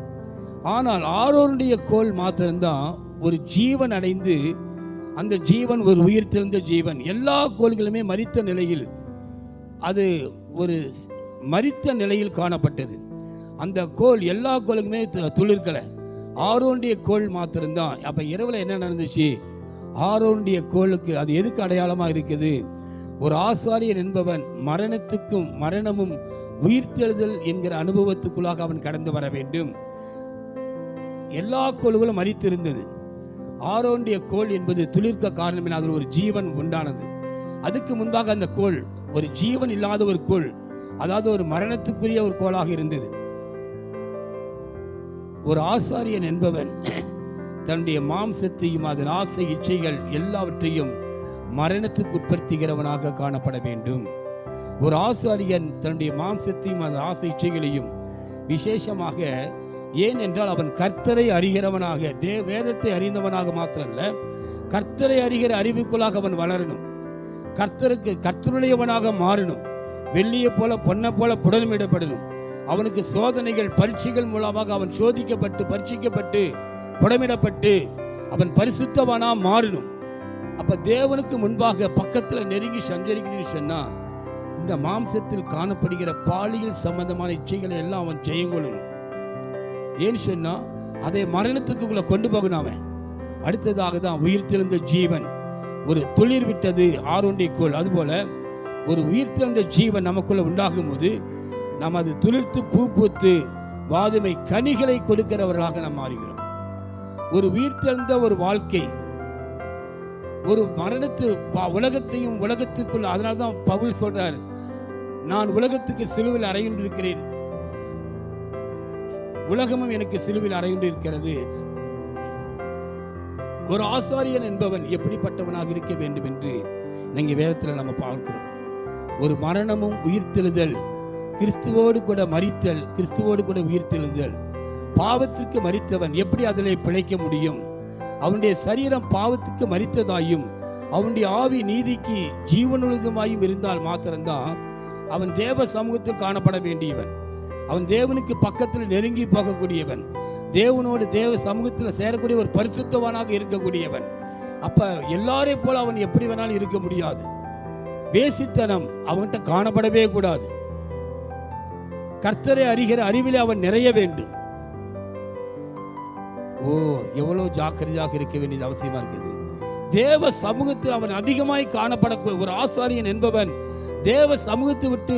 ஆனால் ஆரோனுடைய கோல் மாத்திரம்தான் ஒரு ஜீவன் அடைந்து, அந்த ஜீவன் ஒரு உயிர்த்தெழுந்த ஜீவன். எல்லா கோல்களுமே மரித்த நிலையில், அது ஒரு மரித்த நிலையில் காணப்பட்டது. அந்த கோல் எல்லா கோலுக்குமே துளிர்க்கலை, ஆரோனுடைய கோல் மாத்திரம்தான். அப்போ இரவில் என்ன நடந்துச்சு? ஆரோனுடைய கோலுக்கு அது எதுக்கு அடையாளமாக இருக்குது? ஒரு ஆசாரியன் என்பவன் மரணமும் உயிர்த்தெழுதல் என்கிற அனுபவத்துக்குள்ளாக அவன் கடந்து வர வேண்டும். எல்லா கோல்களும் மரித்திருந்தது. ஆரோனுடைய கோல் என்பது துளிர்க்க காரணம், அதில் ஒரு ஜீவன் உண்டானது. அதுக்கு முன்பாக அந்த கோல் ஒரு ஜீவன் இல்லாத ஒரு கோல், அதாவது ஒரு மரணத்துக்குரிய ஒரு கோலாக இருந்தது. ஒரு ஆசாரியன் என்பவன் தன்னுடைய மாம்சத்தையும் அதன் ஆசை இச்சைகள் எல்லாவற்றையும் மரணத்துக்கு உட்படுத்துகிறவனாக காணப்பட வேண்டும். ஒரு ஆசாரியன் தன்னுடைய மாம்சத்தையும் அதன் ஆசை இச்சைகளையும் விசேஷமாக, ஏனென்றால் அவன் கர்த்தரை அறிகிறவனாக, வேதத்தை அறிந்தவனாக மாத்திரமல்ல, கர்த்தரை அறிகிற அறிவுக்குள்ளாக அவன் வளரணும். கர்த்தருடையவனாக மாறணும். வெள்ளியை போல பொன்னை போல புடமிடப்படணும். அவனுக்கு சோதனைகள் பரீட்சைகள் மூலமாக அவன் சோதிக்கப்பட்டு பரீட்சிக்கப்பட்டு புடமிடப்பட்டு அவன் பரிசுத்தவனா மாறணும். அப்ப தேவனுக்கு முன்பாக பக்கத்தில் நெருங்கி சஞ்சரிக்கிறீன்னு சொன்னா, இந்த மாம்சத்தில் காணப்படுகிற பாலியல் சம்பந்தமான இச்சைகளை எல்லாம் அவன் ஜெயங்கொள்ளணும். ஏன்னு சொன்னா அதை மரணத்துக்குள்ள கொண்டு போகணும் அவன். அடுத்ததாக தான் உயிர்த்தெழுந்த ஜீவன், ஒரு துளிர் விட்டது ஆரோனுடைய கோல். அதுபோல ஒரு உயிர்த்தெழுந்த ஜீவன் நமக்குள்ள உண்டாகும் போது நாம் அது துளிர்த்து பூ பூத்து வாதுமை கனிகளை கொடுக்கிறவர்களாக நாம் மாறுகிறோம். ஒரு உயிர்த்தெழுந்த ஒரு வாழ்க்கை, ஒரு மரணத்து உலகத்தையும் உலகத்துக்குள்ள, அதனால்தான் பவுல் சொல்றார், நான் உலகத்துக்கு சிலுவில் அறையுண்டிருக்கிறேன், உலகமும் எனக்கு சிலுவில் அறையுண்டிருக்கிறது. ஒரு ஆசாரியன் என்பவன் எப்படிப்பட்டவனாக இருக்க வேண்டும் என்று நீங்க வேதத்தில் நம்ம பார்க்கிறோம். ஒரு மரணமும் உயிர்த்தெழுதல், கிறிஸ்துவோடு கூட மரித்தல், கிறிஸ்துவோடு கூட உயிர்த்தெழுதல். பாவத்திற்கு மரித்தவன் எப்படி அதிலே பிழைக்க முடியும்? அவனுடைய சரீரம் பாவத்துக்கு மரித்ததாயும் அவனுடைய ஆவி நீதிக்கு ஜீவனுள்ளதுமாயும் இருந்தால் மாத்திரம்தான் அவன் தேவ சமூகத்தில் காணப்பட வேண்டியவன். அவன் தேவனுக்கு பக்கத்தில் நெருங்கி போகக்கூடியவன், தேவனோடு தேவ சமூகத்தில் சேரக்கூடிய ஒரு பரிசுத்தவனாக இருக்கக்கூடியவன். அப்ப எல்லாரையும் போல அவன் எப்படி வேணாலும் இருக்க முடியாது. வேசித்தனம் அவன்கிட்ட காணப்படவே கூடாது. கர்த்தரை அறிகிற அறிவிலே அவன் நிறைய வேண்டும். எவ்வளவு ஜாக்கிரதையாக இருக்க வேண்டியது அவசியமா இருக்குது. தேவ சமூகத்தில் அவன் அதிகமாய் காணப்படக்கூடிய ஒரு ஆசாரியன் என்பவன் தேவ சமூகத்தை விட்டு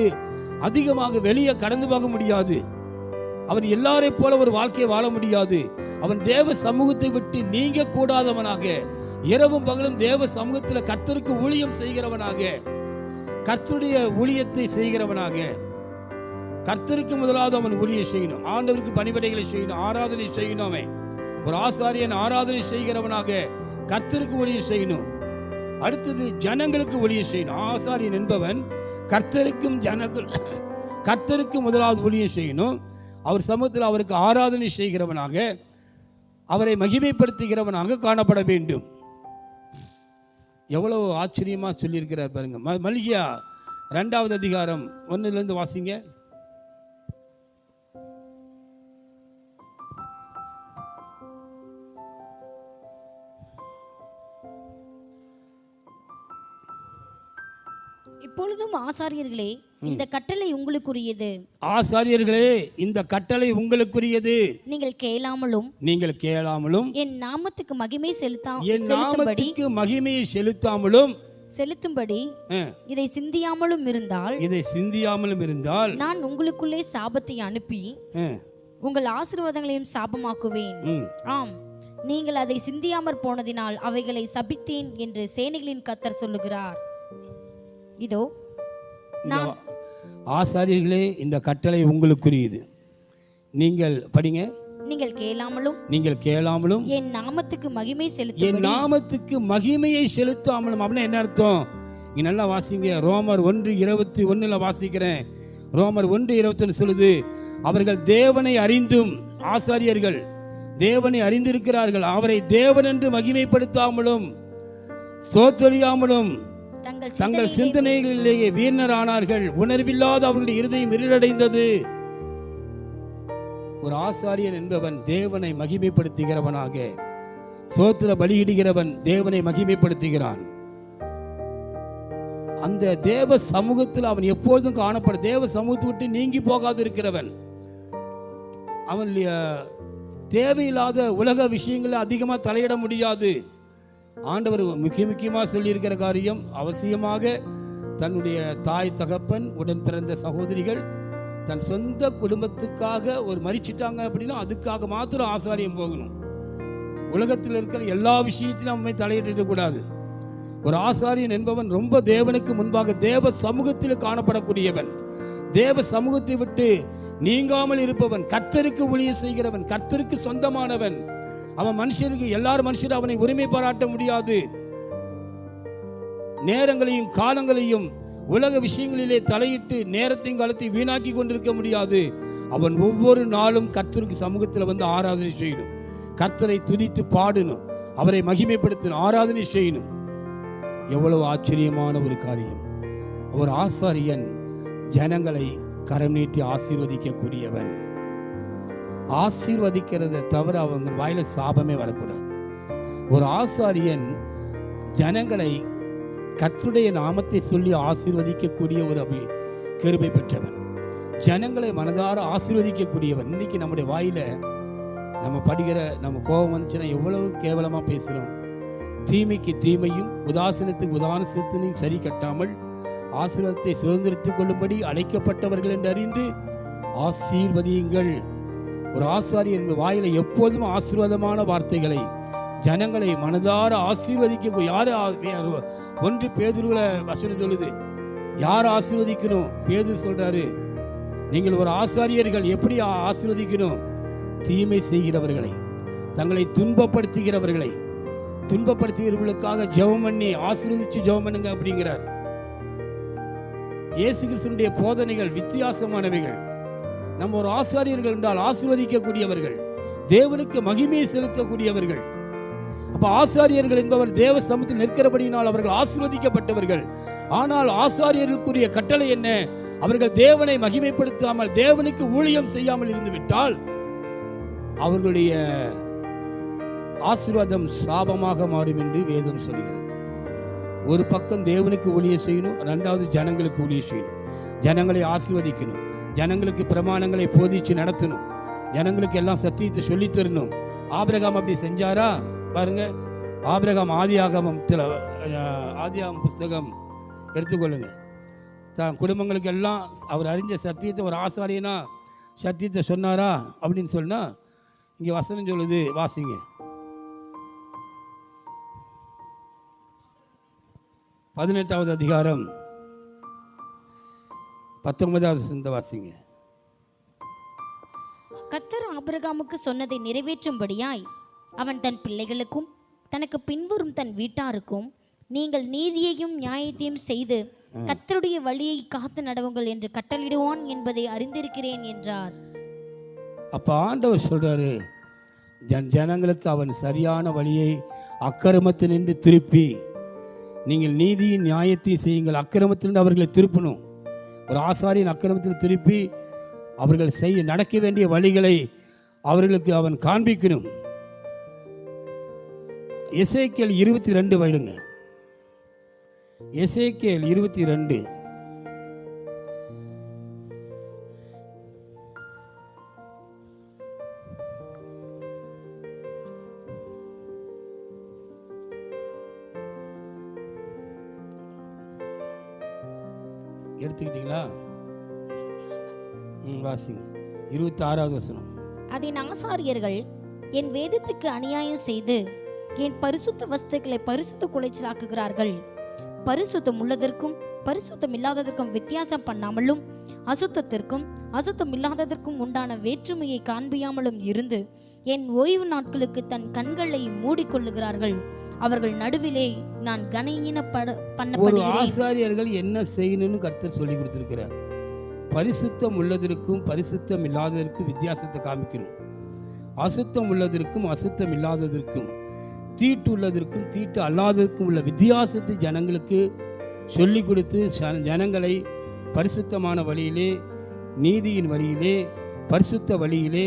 அதிகமாக வெளியே கடந்து போக முடியாது. அவன் எல்லாரை போல ஒரு வாழ்க்கையை வாழ முடியாது. அவன் தேவ சமூகத்தை விட்டு நீங்க கூடாதவனாக, இரவும் பகலும் தேவ சமூகத்தில் கர்த்தருக்கு ஊழியம் செய்கிறவனாக, கர்த்தருடைய ஊழியத்தை செய்கிறவனாக, கர்த்தருக்கு முதலாவது அவன் ஊழியம் செய்யணும், ஆண்டவருக்கு பணிவிடைகளை செய்யணும், ஆராதனை செய்யணும். அவன் ஒரு ஆசாரியன் ஆராதனை செய்கிறவனாக கர்த்தருக்கு ஊழியம் செய்யணும். அடுத்தது ஜனங்களுக்கு ஊழியம் செய்யணும். ஆசாரியன் என்பவன் கர்த்தருக்கு முதலாவது ஊழியம் செய்யணும். அவர் சமூகத்தில் அவருக்கு ஆராதனை செய்கிறவனாக, அவரை மகிமைப்படுத்துகிறவனாக காணப்பட வேண்டும். எவ்வளவு ஆச்சரியமா சொல்லியிருக்கிறார் பாருங்க. மல்கியா 2வது அதிகாரம் 1 வாசிங்க. ஆசாரியர்களே, இந்த கட்டளை உங்களுக்குரியது. ஆசாரியர்களே, இந்த கட்டளை உங்களுக்குரியது. நீங்கள் கேளாமலும் என் நாமத்துக்கு மகிமையை செலுத்தும்படி இதை சிந்தியாமலும் இருந்தால் நான் உங்களுக்குள்ளே சாபத்தை அனுப்பி உங்கள் ஆசீர்வாதங்களையும் சாபமாக்குவேன். ஆம், நீங்கள் அதை சிந்தியாமற் போனதினால் அவைகளை சபித்தேன் என்று சேனைகளின் கர்த்தர் சொல்லுகிறார். இதோ நான் ஆசாரியர்களே, இந்த கட்டளை உங்களுக்குரியது. நீங்கள் படிங்க. நீங்கள் கேளாமலும் என் நாமத்துக்கு மகிமையை செலுத்தாமலும். அப்படின்னா என்ன அர்த்தம்? நீங்க நல்லா வாசிங்க. ரோமர் 1:21 வாசிக்கிறேன். ரோமர் 1:21 சொல்லுது, அவர்கள் தேவனை அறிந்தும், ஆசாரியர்கள் தேவனை அறிந்திருக்கிறார்கள், அவரை தேவன் என்று மகிமைப்படுத்தாமலும் ஸ்தோத்திரியாமலும் தங்கள் சிந்தனைகளிலேயே வீணரானார்கள். உணர்வில்லாத அவர்களுடைய இருதயம் இருளடைந்தது. ஒரு ஆசாரியன் என்பவன் தேவனை மகிமைப்படுத்துகிறவனாக, சோத்திர பலியிடுகிறவன் தேவனை மகிமைப்படுத்துகிறான். அந்த தேவ சமூகத்தில் அவன் எப்பொழுதும் காணப்பட, தேவ சமூகத்தை விட்டு நீங்கி போகாது இருக்கிறவன். அவன் தேவையில்லாத உலக விஷயங்களை அதிகமாக தலையிட முடியாது. ஆண்டவர் முக்கியமாக சொல்லியிருக்கிற காரியம், அவசியமாக தன்னுடைய தாய் தகப்பன் உடன் பிறந்த சகோதரிகள் தன் சொந்த குடும்பத்துக்காக ஒரு மரிச்சிட்டாங்க அப்படின்னா அதுக்காக மாத்திரம் ஆசாரியம் போகணும். உலகத்தில் இருக்கிற எல்லா விஷயத்திலும் அவன் தலையிட்டு கூடாது. ஒரு ஆசாரியன் என்பவன் ரொம்ப தேவனுக்கு முன்பாக தேவ சமூகத்தில் காணப்படக்கூடியவன், தேவ சமூகத்தை விட்டு நீங்காமல் இருப்பவன், கர்த்தருக்கு ஊழியம் செய்கிறவன், கர்த்தருக்கு சொந்தமானவன். அவன் மனுஷருக்கு, எல்லாரும் மனுஷரும் அவனை உரிமை பாராட்ட முடியாது. நேரங்களையும் காலங்களையும் உலக விஷயங்களிலே தலையிட்டு நேரத்தையும் காலத்தையும் வீணாக்கி கொண்டிருக்க முடியாது. அவன் ஒவ்வொரு நாளும் கர்த்தருக்கு சமூகத்தில் வந்து ஆராதனை செய்யணும், கர்த்தரை துதித்து பாடணும், அவரை மகிமைப்படுத்தணும், ஆராதனை செய்யணும். எவ்வளவு ஆச்சரியமான ஒரு காரியம்! ஒரு ஆசாரியன் ஜனங்களை கரம் நீட்டி ஆசீர்வதிக்கக்கூடியவன். ஆசீர்வதிக்கிறத தவிர அவங்க வாயில சாபமே வரக்கூடாது. ஒரு ஆசாரியன் ஜனங்களை கர்த்தருடைய நாமத்தை சொல்லி ஆசீர்வதிக்கக்கூடிய ஒரு கிருபை பெற்றவன், ஜனங்களை மனதார ஆசீர்வதிக்கக்கூடியவன். இன்னைக்கு நம்முடைய வாயில நம்ம படிக்கிற, நம்ம கோபம் வந்துச்சுன்னா எவ்வளவு கேவலமா பேசுறோம். தீமைக்கு தீமையும் உதாசீனத்துக்கு உதாசீனத்தையும் சரி கட்டாமல் ஆசீர்வாதத்தை சுதந்திரித்துக் கொள்ளும்படி அழைக்கப்பட்டவர்கள் என்று அறிந்து ஆசீர்வதியுங்கள். ஒரு ஆசாரியன் வாயில எப்போதும் ஆசீர்வாதமான வார்த்தைகளை, ஜனங்களை மனதார ஆசீர்வதிக்க. யாரு 1 பேதுருல வசனம் சொல்லுது, யார் ஆசீர்வதிக்கணும்? பேதுரு சொல்றாரு, நீங்கள் ஒரு ஆசாரியர்கள் எப்படி ஆசீர்வதிக்கணும்? தீமை செய்கிறவர்களை, தங்களை துன்பப்படுத்துகிறவர்களுக்காக ஜெபம் பண்ணி ஆசீர்வதிச்சு ஜெபம் பண்ணுங்க அப்படிங்கிறார். இயேசு கிறிஸ்துவினுடைய போதனைகள் வித்தியாசமானவைகள். நம்ம ஒரு ஆசாரியர்கள் என்றால் ஆசீர்வதிக்கக்கூடியவர்கள், தேவனுக்கு மகிமையை செலுத்தக்கூடியவர்கள். அப்ப ஆசாரியர்கள் என்பவர் தேவ சமூகத்தில் நிற்கிறபடியினால் அவர்கள் ஆசீர்வதிக்கப்பட்டவர்கள். ஆனால் ஆசாரியர்களுக்குரிய கட்டளை என்ன? அவர்கள் தேவனை மகிமைப்படுத்தாமல், தேவனுக்கு ஊழியம் செய்யாமல் இருந்துவிட்டால் அவர்களுடைய ஆசீர்வாதம் சாபமாக மாறும் என்று வேதம் சொல்கிறது. ஒரு பக்கம் தேவனுக்கு ஊழியம் செய்யணும், 2வது ஜனங்களுக்கு ஊழியம் செய்யணும், ஜனங்களை ஆசீர்வதிக்கணும், ஜனங்களுக்கு பிரமாணங்களை போதிச்சு நடத்தணும், ஜனங்களுக்கு எல்லாம் சத்தியத்தை சொல்லி தரணும். ஆபிரகாம் அப்படி செஞ்சாரா? பாருங்க, ஆபிரகாம் ஆதியாகமம் புஸ்தகம் எடுத்துக்கொள்ளுங்க. தான் குடும்பங்களுக்கு எல்லாம் அவர் அறிஞ்ச சத்தியத்தை, ஒரு ஆசாரியனா சத்தியத்தை சொன்னாரா அப்படின்னு சொன்னா இங்க வசனம் சொல்லுது, வாசிங்க. 18வது அதிகாரம் 19வது வாசிங்க. கர்த்தர் ஆபிரகாமுக்கு சொன்னதை நிறைவேற்றும்படியாய் அவன் தன் பிள்ளைகளுக்கும் தனக்கு பின்வரும் தன் வீட்டாருக்கும், நீங்கள் நீதியையும் நியாயத்தையும் செய்து கர்த்தருடைய வழியை காத்து நடவுங்கள் என்று கட்டளிடுவான் என்பதை அறிந்திருக்கிறேன் என்றார். அப்ப ஆண்டவர் சொல்றாரு, ஜனங்களுக்கு அவன் சரியான வழியை அக்கிரமத்தினின்று திருப்பி, நீங்கள் நீதியின் நியாயத்தையும் செய்யுங்கள். அக்கிரமத்திலிருந்து அவர்களை திருப்பணும். ஒரு ஆசாரியின் அக்கிரமத்தில் திருப்பி அவர்கள் நடக்க வேண்டிய வழிகளை அவர்களுக்கு அவன் காண்பிக்கணும். எசேக்கியேல் 22 வைடுங்க. எசேக்கியேல் 22 எடுத்துக்கிட்டீங்களா? வாசிங்க 26வது வசனம். அதன் ஆசாரியர்கள் என் வேதத்துக்கு அநியாயம் செய்து என் பரிசுத்த வஸ்துக்களை பரிசுத்த குலைச்சலாக்குகிறார்கள். பரிசுத்தம் உள்ளதற்கும் பரிசுத்தம் இல்லாததற்கும் வித்தியாசம் பண்ணாமலும் அசுத்தத்திற்கும் அசுத்தம் இல்லாததற்கும் உண்டான வேற்றுமையை காண்பியாமலும் இருந்து என் ஓய்வு நாட்களுக்கு தன் கண்களை மூடிக்கொள்ளுகிறார்கள். அவர்கள் நடுவிலே நான் ஒரு ஆசாரியர்கள் என்ன செய்யணும்னு கர்த்தர் சொல்லி கொடுத்திருக்கிறார். பரிசுத்தம் உள்ளதற்கும் பரிசுத்தம் இல்லாததற்கும் வித்தியாசத்தை காமிக்கணும். அசுத்தம் உள்ளதற்கும் அசுத்தம் இல்லாததற்கும், தீட்டு உள்ளதற்கும் தீட்டு அல்லாததற்கும் உள்ள வித்தியாசத்தை ஜனங்களுக்கு சொல்லி கொடுத்து ஜனங்களை பரிசுத்தமான வழியிலே, நீதியின் வழியிலே, பரிசுத்த வழியிலே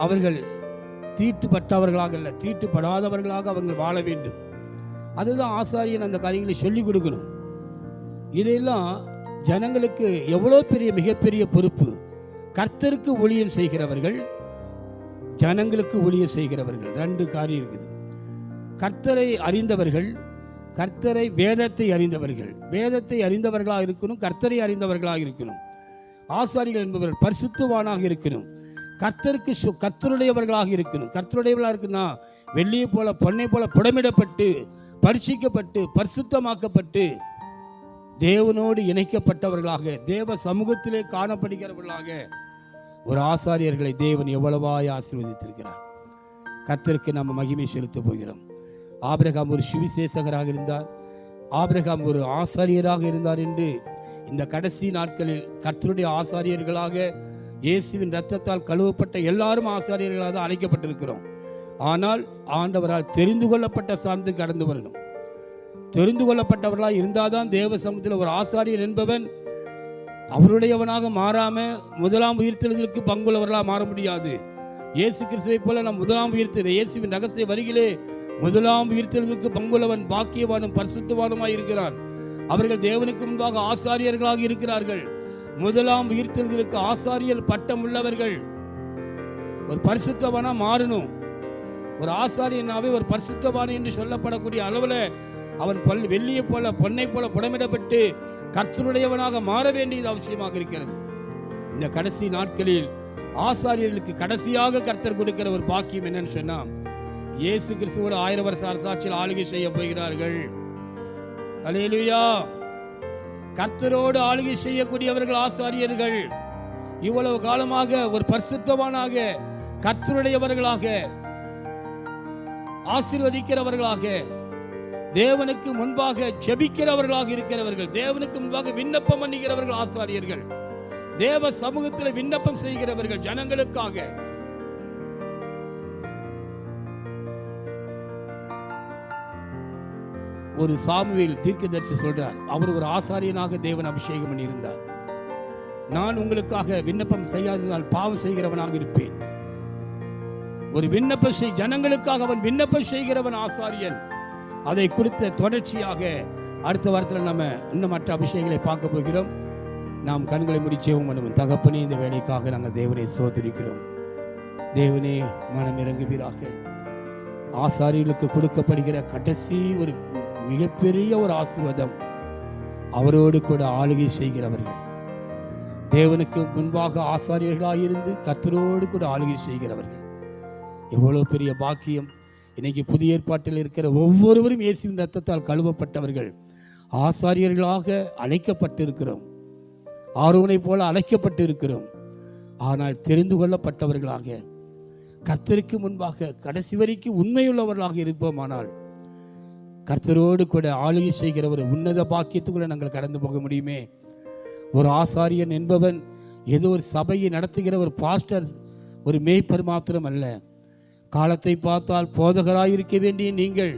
அவர்கள் தீட்டுப்பட்டவர்களாக அல்ல, தீட்டுப்படாதவர்களாக அவர்கள் வாழ வேண்டும். அதுதான் ஆசாரியன் அந்த காரியங்களை சொல்லிக் கொடுக்கணும். இதெல்லாம் ஜனங்களுக்கு எவ்வளோ பெரிய மிகப்பெரிய பொறுப்பு. கர்த்தருக்கு ஊழியம் செய்கிறவர்கள், ஜனங்களுக்கு ஊழியம் செய்கிறவர்கள், 2 காரியம் இருக்குது. கர்த்தரை அறிந்தவர்கள், கர்த்தரை வேதத்தை அறிந்தவர்கள், வேதத்தை அறிந்தவர்களாக இருக்கணும், கர்த்தரை அறிந்தவர்களாக இருக்கணும். ஆசாரிகள் என்பவர்கள் பரிசுத்தவானாக இருக்கணும், கர்த்தருக்கு கர்த்தருடையவர்களாக இருக்கணும். கர்த்தருடையவர்களாக இருக்குன்னா வெள்ளியை போல பொன்னை போல புடமிடப்பட்டு பரிசிக்கப்பட்டு பரிசுத்தமாக்கப்பட்டு தேவனோடு இணைக்கப்பட்டவர்களாக தேவ சமூகத்திலே காணப்படுகிறவர்களாக ஒரு ஆசாரியர்களை தேவன் எவ்வளவாய் ஆசீர்வதித்திருக்கிறார். கர்த்தருக்கு நம்ம மகிமை செலுத்த போகிறோம். ஆபிரகாம் ஒரு சுவிசேஷகராக இருந்தார், ஆபிரகாம் ஒரு ஆசாரியராக இருந்தார் என்று இந்த கடைசி நாட்களில் கர்த்தருடைய ஆசாரியர்களாக இயேசுவின் இரத்தத்தால் கழுவப்பட்ட எல்லாரும் ஆசாரியர்களாக தான் அழைக்கப்பட்டிருக்கிறோம். ஆனால் ஆண்டவரால் தெரிந்து கொள்ளப்பட்ட சார்ந்து கடந்து வரணும். தெரிந்து கொள்ளப்பட்டவர்களாக இருந்தால் தான் தேவ சமூகத்தில் ஒரு ஆசாரியர் என்பவன் அவருடையவனாக மாறாம முதலாம் உயிர்த்தெழுதலுக்கு பங்குள்ளவர்களாக மாற முடியாது. இயேசு கிறிஸ்துவை போல நாம் முதலாம் உயிர்த்தெழு இயேசுவின் ரகசிய வருகிலே முதலாம் உயிர்த்தெழுதலுக்கு பங்குள்ளவன் பாக்கியவானும் பரிசுத்தவானுமாய் இருக்கிறான். அவர்கள் தேவனுக்கு முன்பாக ஆசாரியர்களாக இருக்கிறார்கள். முதலாம் உயிர்த்தெழுதலுக்கு ஆசாரியர் பட்டம் உள்ளவர்கள். ஒரு பரிசுத்தவானா மாறணும். ஒரு ஆசாரியனாவே ஒரு பரிசுத்தவான் என்று சொல்லப்படக்கூடிய அளவில் அவன் வெள்ளியை போல பொன்னை போல புடமிடப்பட்டு கர்த்தருடையவனாக மாற வேண்டியது அவசியமாக இருக்கிறது. இந்த கடைசி நாட்களில் ஆசாரியர்களுக்கு கடைசியாக கர்த்தர் கொடுக்கிற ஒரு பாக்கியம் என்னன்னு சொன்னா, இயேசு கிறிஸ்துவோட 1000 வருஷ அரசாட்சியில் ஆளுகை செய்ய போகிறார்கள். அல்லேலூயா. கர்த்தரோடு ஆளுகை செய்யக்கூடியவர்கள் ஆசாரியர்கள். இவ்வளவு காலமாக ஒரு பரிசுத்தவானாக கர்த்தருடையவர்களாக ஆசீர்வதிக்கிறவர்களாக தேவனுக்கு முன்பாக ஜெபிக்கிறவர்களாக இருக்கிறவர்கள், தேவனுக்கு முன்பாக விண்ணப்பம் பண்ணுகிறவர்கள் ஆசாரியர்கள், தேவ சமூகத்தில் விண்ணப்பம் செய்கிறவர்கள் ஜனங்களுக்காக. ஒரு சாமுவேல் தீர்க்கதரிசி சொல்றார், அவர் ஒரு ஆசாரியனாக தேவன் அபிஷேகம் பண்ணியிருந்தார். நான் உங்களுக்காக விண்ணப்பம் செய்யாததால் பாவம் செய்கிறவனாக இருப்பேன். ஒரு விண்ணப்பம் ஜனங்களுக்காக அவன் விண்ணப்பம் செய்கிறவன் ஆசாரியன். அதை குறித்த தொடர்ச்சியாக அடுத்த வாரத்தில் நம்ம இன்னும் மற்ற அபிஷேகங்களை பார்க்க போகிறோம். நாம் கண்களை முடிச்சேவும் பண்ணுவோம். தகப்பனே, இந்த வேலைக்காக நாங்கள் தேவனை சோதரிக்கிறோம். தேவனே மனம் இறங்குவீராக. ஆசாரியர்களுக்கு கொடுக்கப்படுகிற கடைசி ஒரு மிகப்பெரிய ஒரு ஆசீர்வாதம், அவரோடு கூட ஆளுகை செய்கிறவர்கள், தேவனுக்கு முன்பாக ஆசாரியர்களாக இருந்து கர்த்தரோடு கூட ஆளுகை செய்கிறவர்கள். எவ்வளவு பெரிய பாக்கியம். இன்னைக்கு புதிய ஏற்பாட்டில் இருக்கிற ஒவ்வொருவரும் இயேசுவின் இரத்தத்தால் கழுவப்பட்டவர்கள், ஆசாரியர்களாக அழைக்கப்பட்டிருக்கிறோம். ஆரோனை போல அழைக்கப்பட்டு இருக்கிறோம். ஆனால் தெரிந்து கொள்ளப்பட்டவர்களாக கர்த்தருக்கு முன்பாக கடைசி வரைக்கும் உண்மையுள்ளவர்களாக இருப்போமானால் கர்த்தரோடு கூட ஆளுகை செய்கிற ஒரு உன்னத பாக்கியத்துக்குள்ள நாங்கள் கடந்து போக முடியுமே. ஒரு ஆசாரியன் என்பவன் ஏதோ ஒரு சபையை நடத்துகிற ஒரு பாஸ்டர், ஒரு மேய்ப்பர் மாத்திரம் அல்ல. காலத்தை பார்த்தால் போதகராயிருக்க வேண்டிய நீங்கள்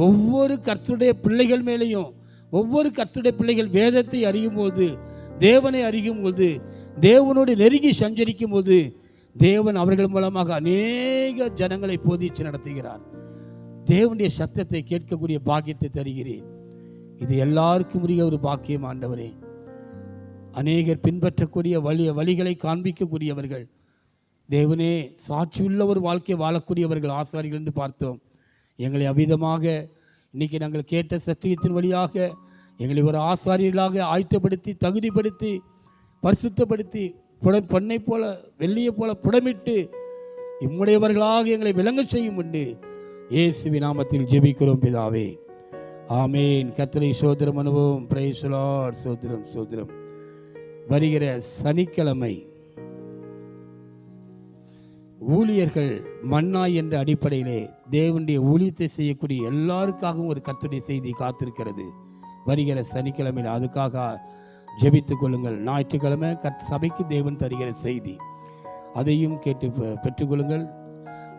ஒவ்வொரு கர்த்தருடைய பிள்ளைகள் மேலேயும், ஒவ்வொரு கர்த்தருடைய பிள்ளைகள் வேதத்தை அறியும் போது, தேவனை அறியும் போது, தேவனோடு நெருங்கி சஞ்சரிக்கும் போது தேவன் அவர்கள் மூலமாக அநேக ஜனங்களை போதிச்சு நடத்துகிறார். தேவனுடைய சத்தத்தை கேட்கக்கூடிய பாக்கியத்தை தருகிறேன். இது எல்லாருக்கும் உரிய ஒரு பாக்கியம் ஆண்டவரே. அநேகர் பின்பற்றக்கூடிய வழிகளை காண்பிக்கக்கூடியவர்கள், தேவனே சாட்சியுள்ள ஒரு வாழ்க்கை வாழக்கூடியவர்கள் ஆசாரிகள் என்று பார்த்தோம். எங்களை அவிதமாக இன்னைக்கு நாங்கள் கேட்ட சத்தியத்தின் வழியாக எங்களை ஒரு ஆசாரியர்களாக ஆயத்தப்படுத்தி தகுதிப்படுத்தி பரிசுத்தப்படுத்தி பொன்னை போல வெள்ளியை போல புடமிட்டு இம்முடையவர்களாக எங்களை விளங்க செய்யும் உண்டு இயேசுவின் நாமத்தில் ஜெபிக்கிறோம் பிதாவே, ஆமேன். கர்த்தரை சோதரம் அனுபவம். Praise the Lord. சோதரம் சோதரம். வருகிற சனிக்கிழமை ஊழியர்கள் மன்னா என்ற அடிப்படையிலே தேவனுடைய ஊழியத்தை செய்யக்கூடிய எல்லாருக்காகவும் ஒரு கர்த்தருடைய செய்தி காத்திருக்கிறது. வருகிற சனிக்கிழமையில் அதுக்காக ஜெபித்துக் கொள்ளுங்கள். ஞாயிற்றுக்கிழமை சபைக்கு தேவன் தருகிற செய்தி, அதையும் கேட்டு பெற்றுக்கொள்ளுங்கள்.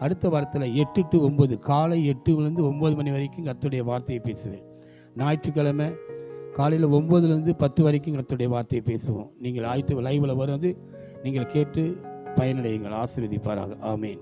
அடுத்த வாரத்தில் 8 to 9 காலை 8 to 9 மணி வரைக்கும் கர்த்தருடைய வார்த்தையை பேசுவேன். ஞாயிற்றுக்கிழமை காலையில் 9 to 10 வரைக்கும் கர்த்தருடைய வார்த்தையை பேசுவோம். நீங்கள் லைவில் வருவது நீங்கள் கேட்டு பயனடையுங்கள். ஆசீர்வதிப்பாராக. ஆமேன்.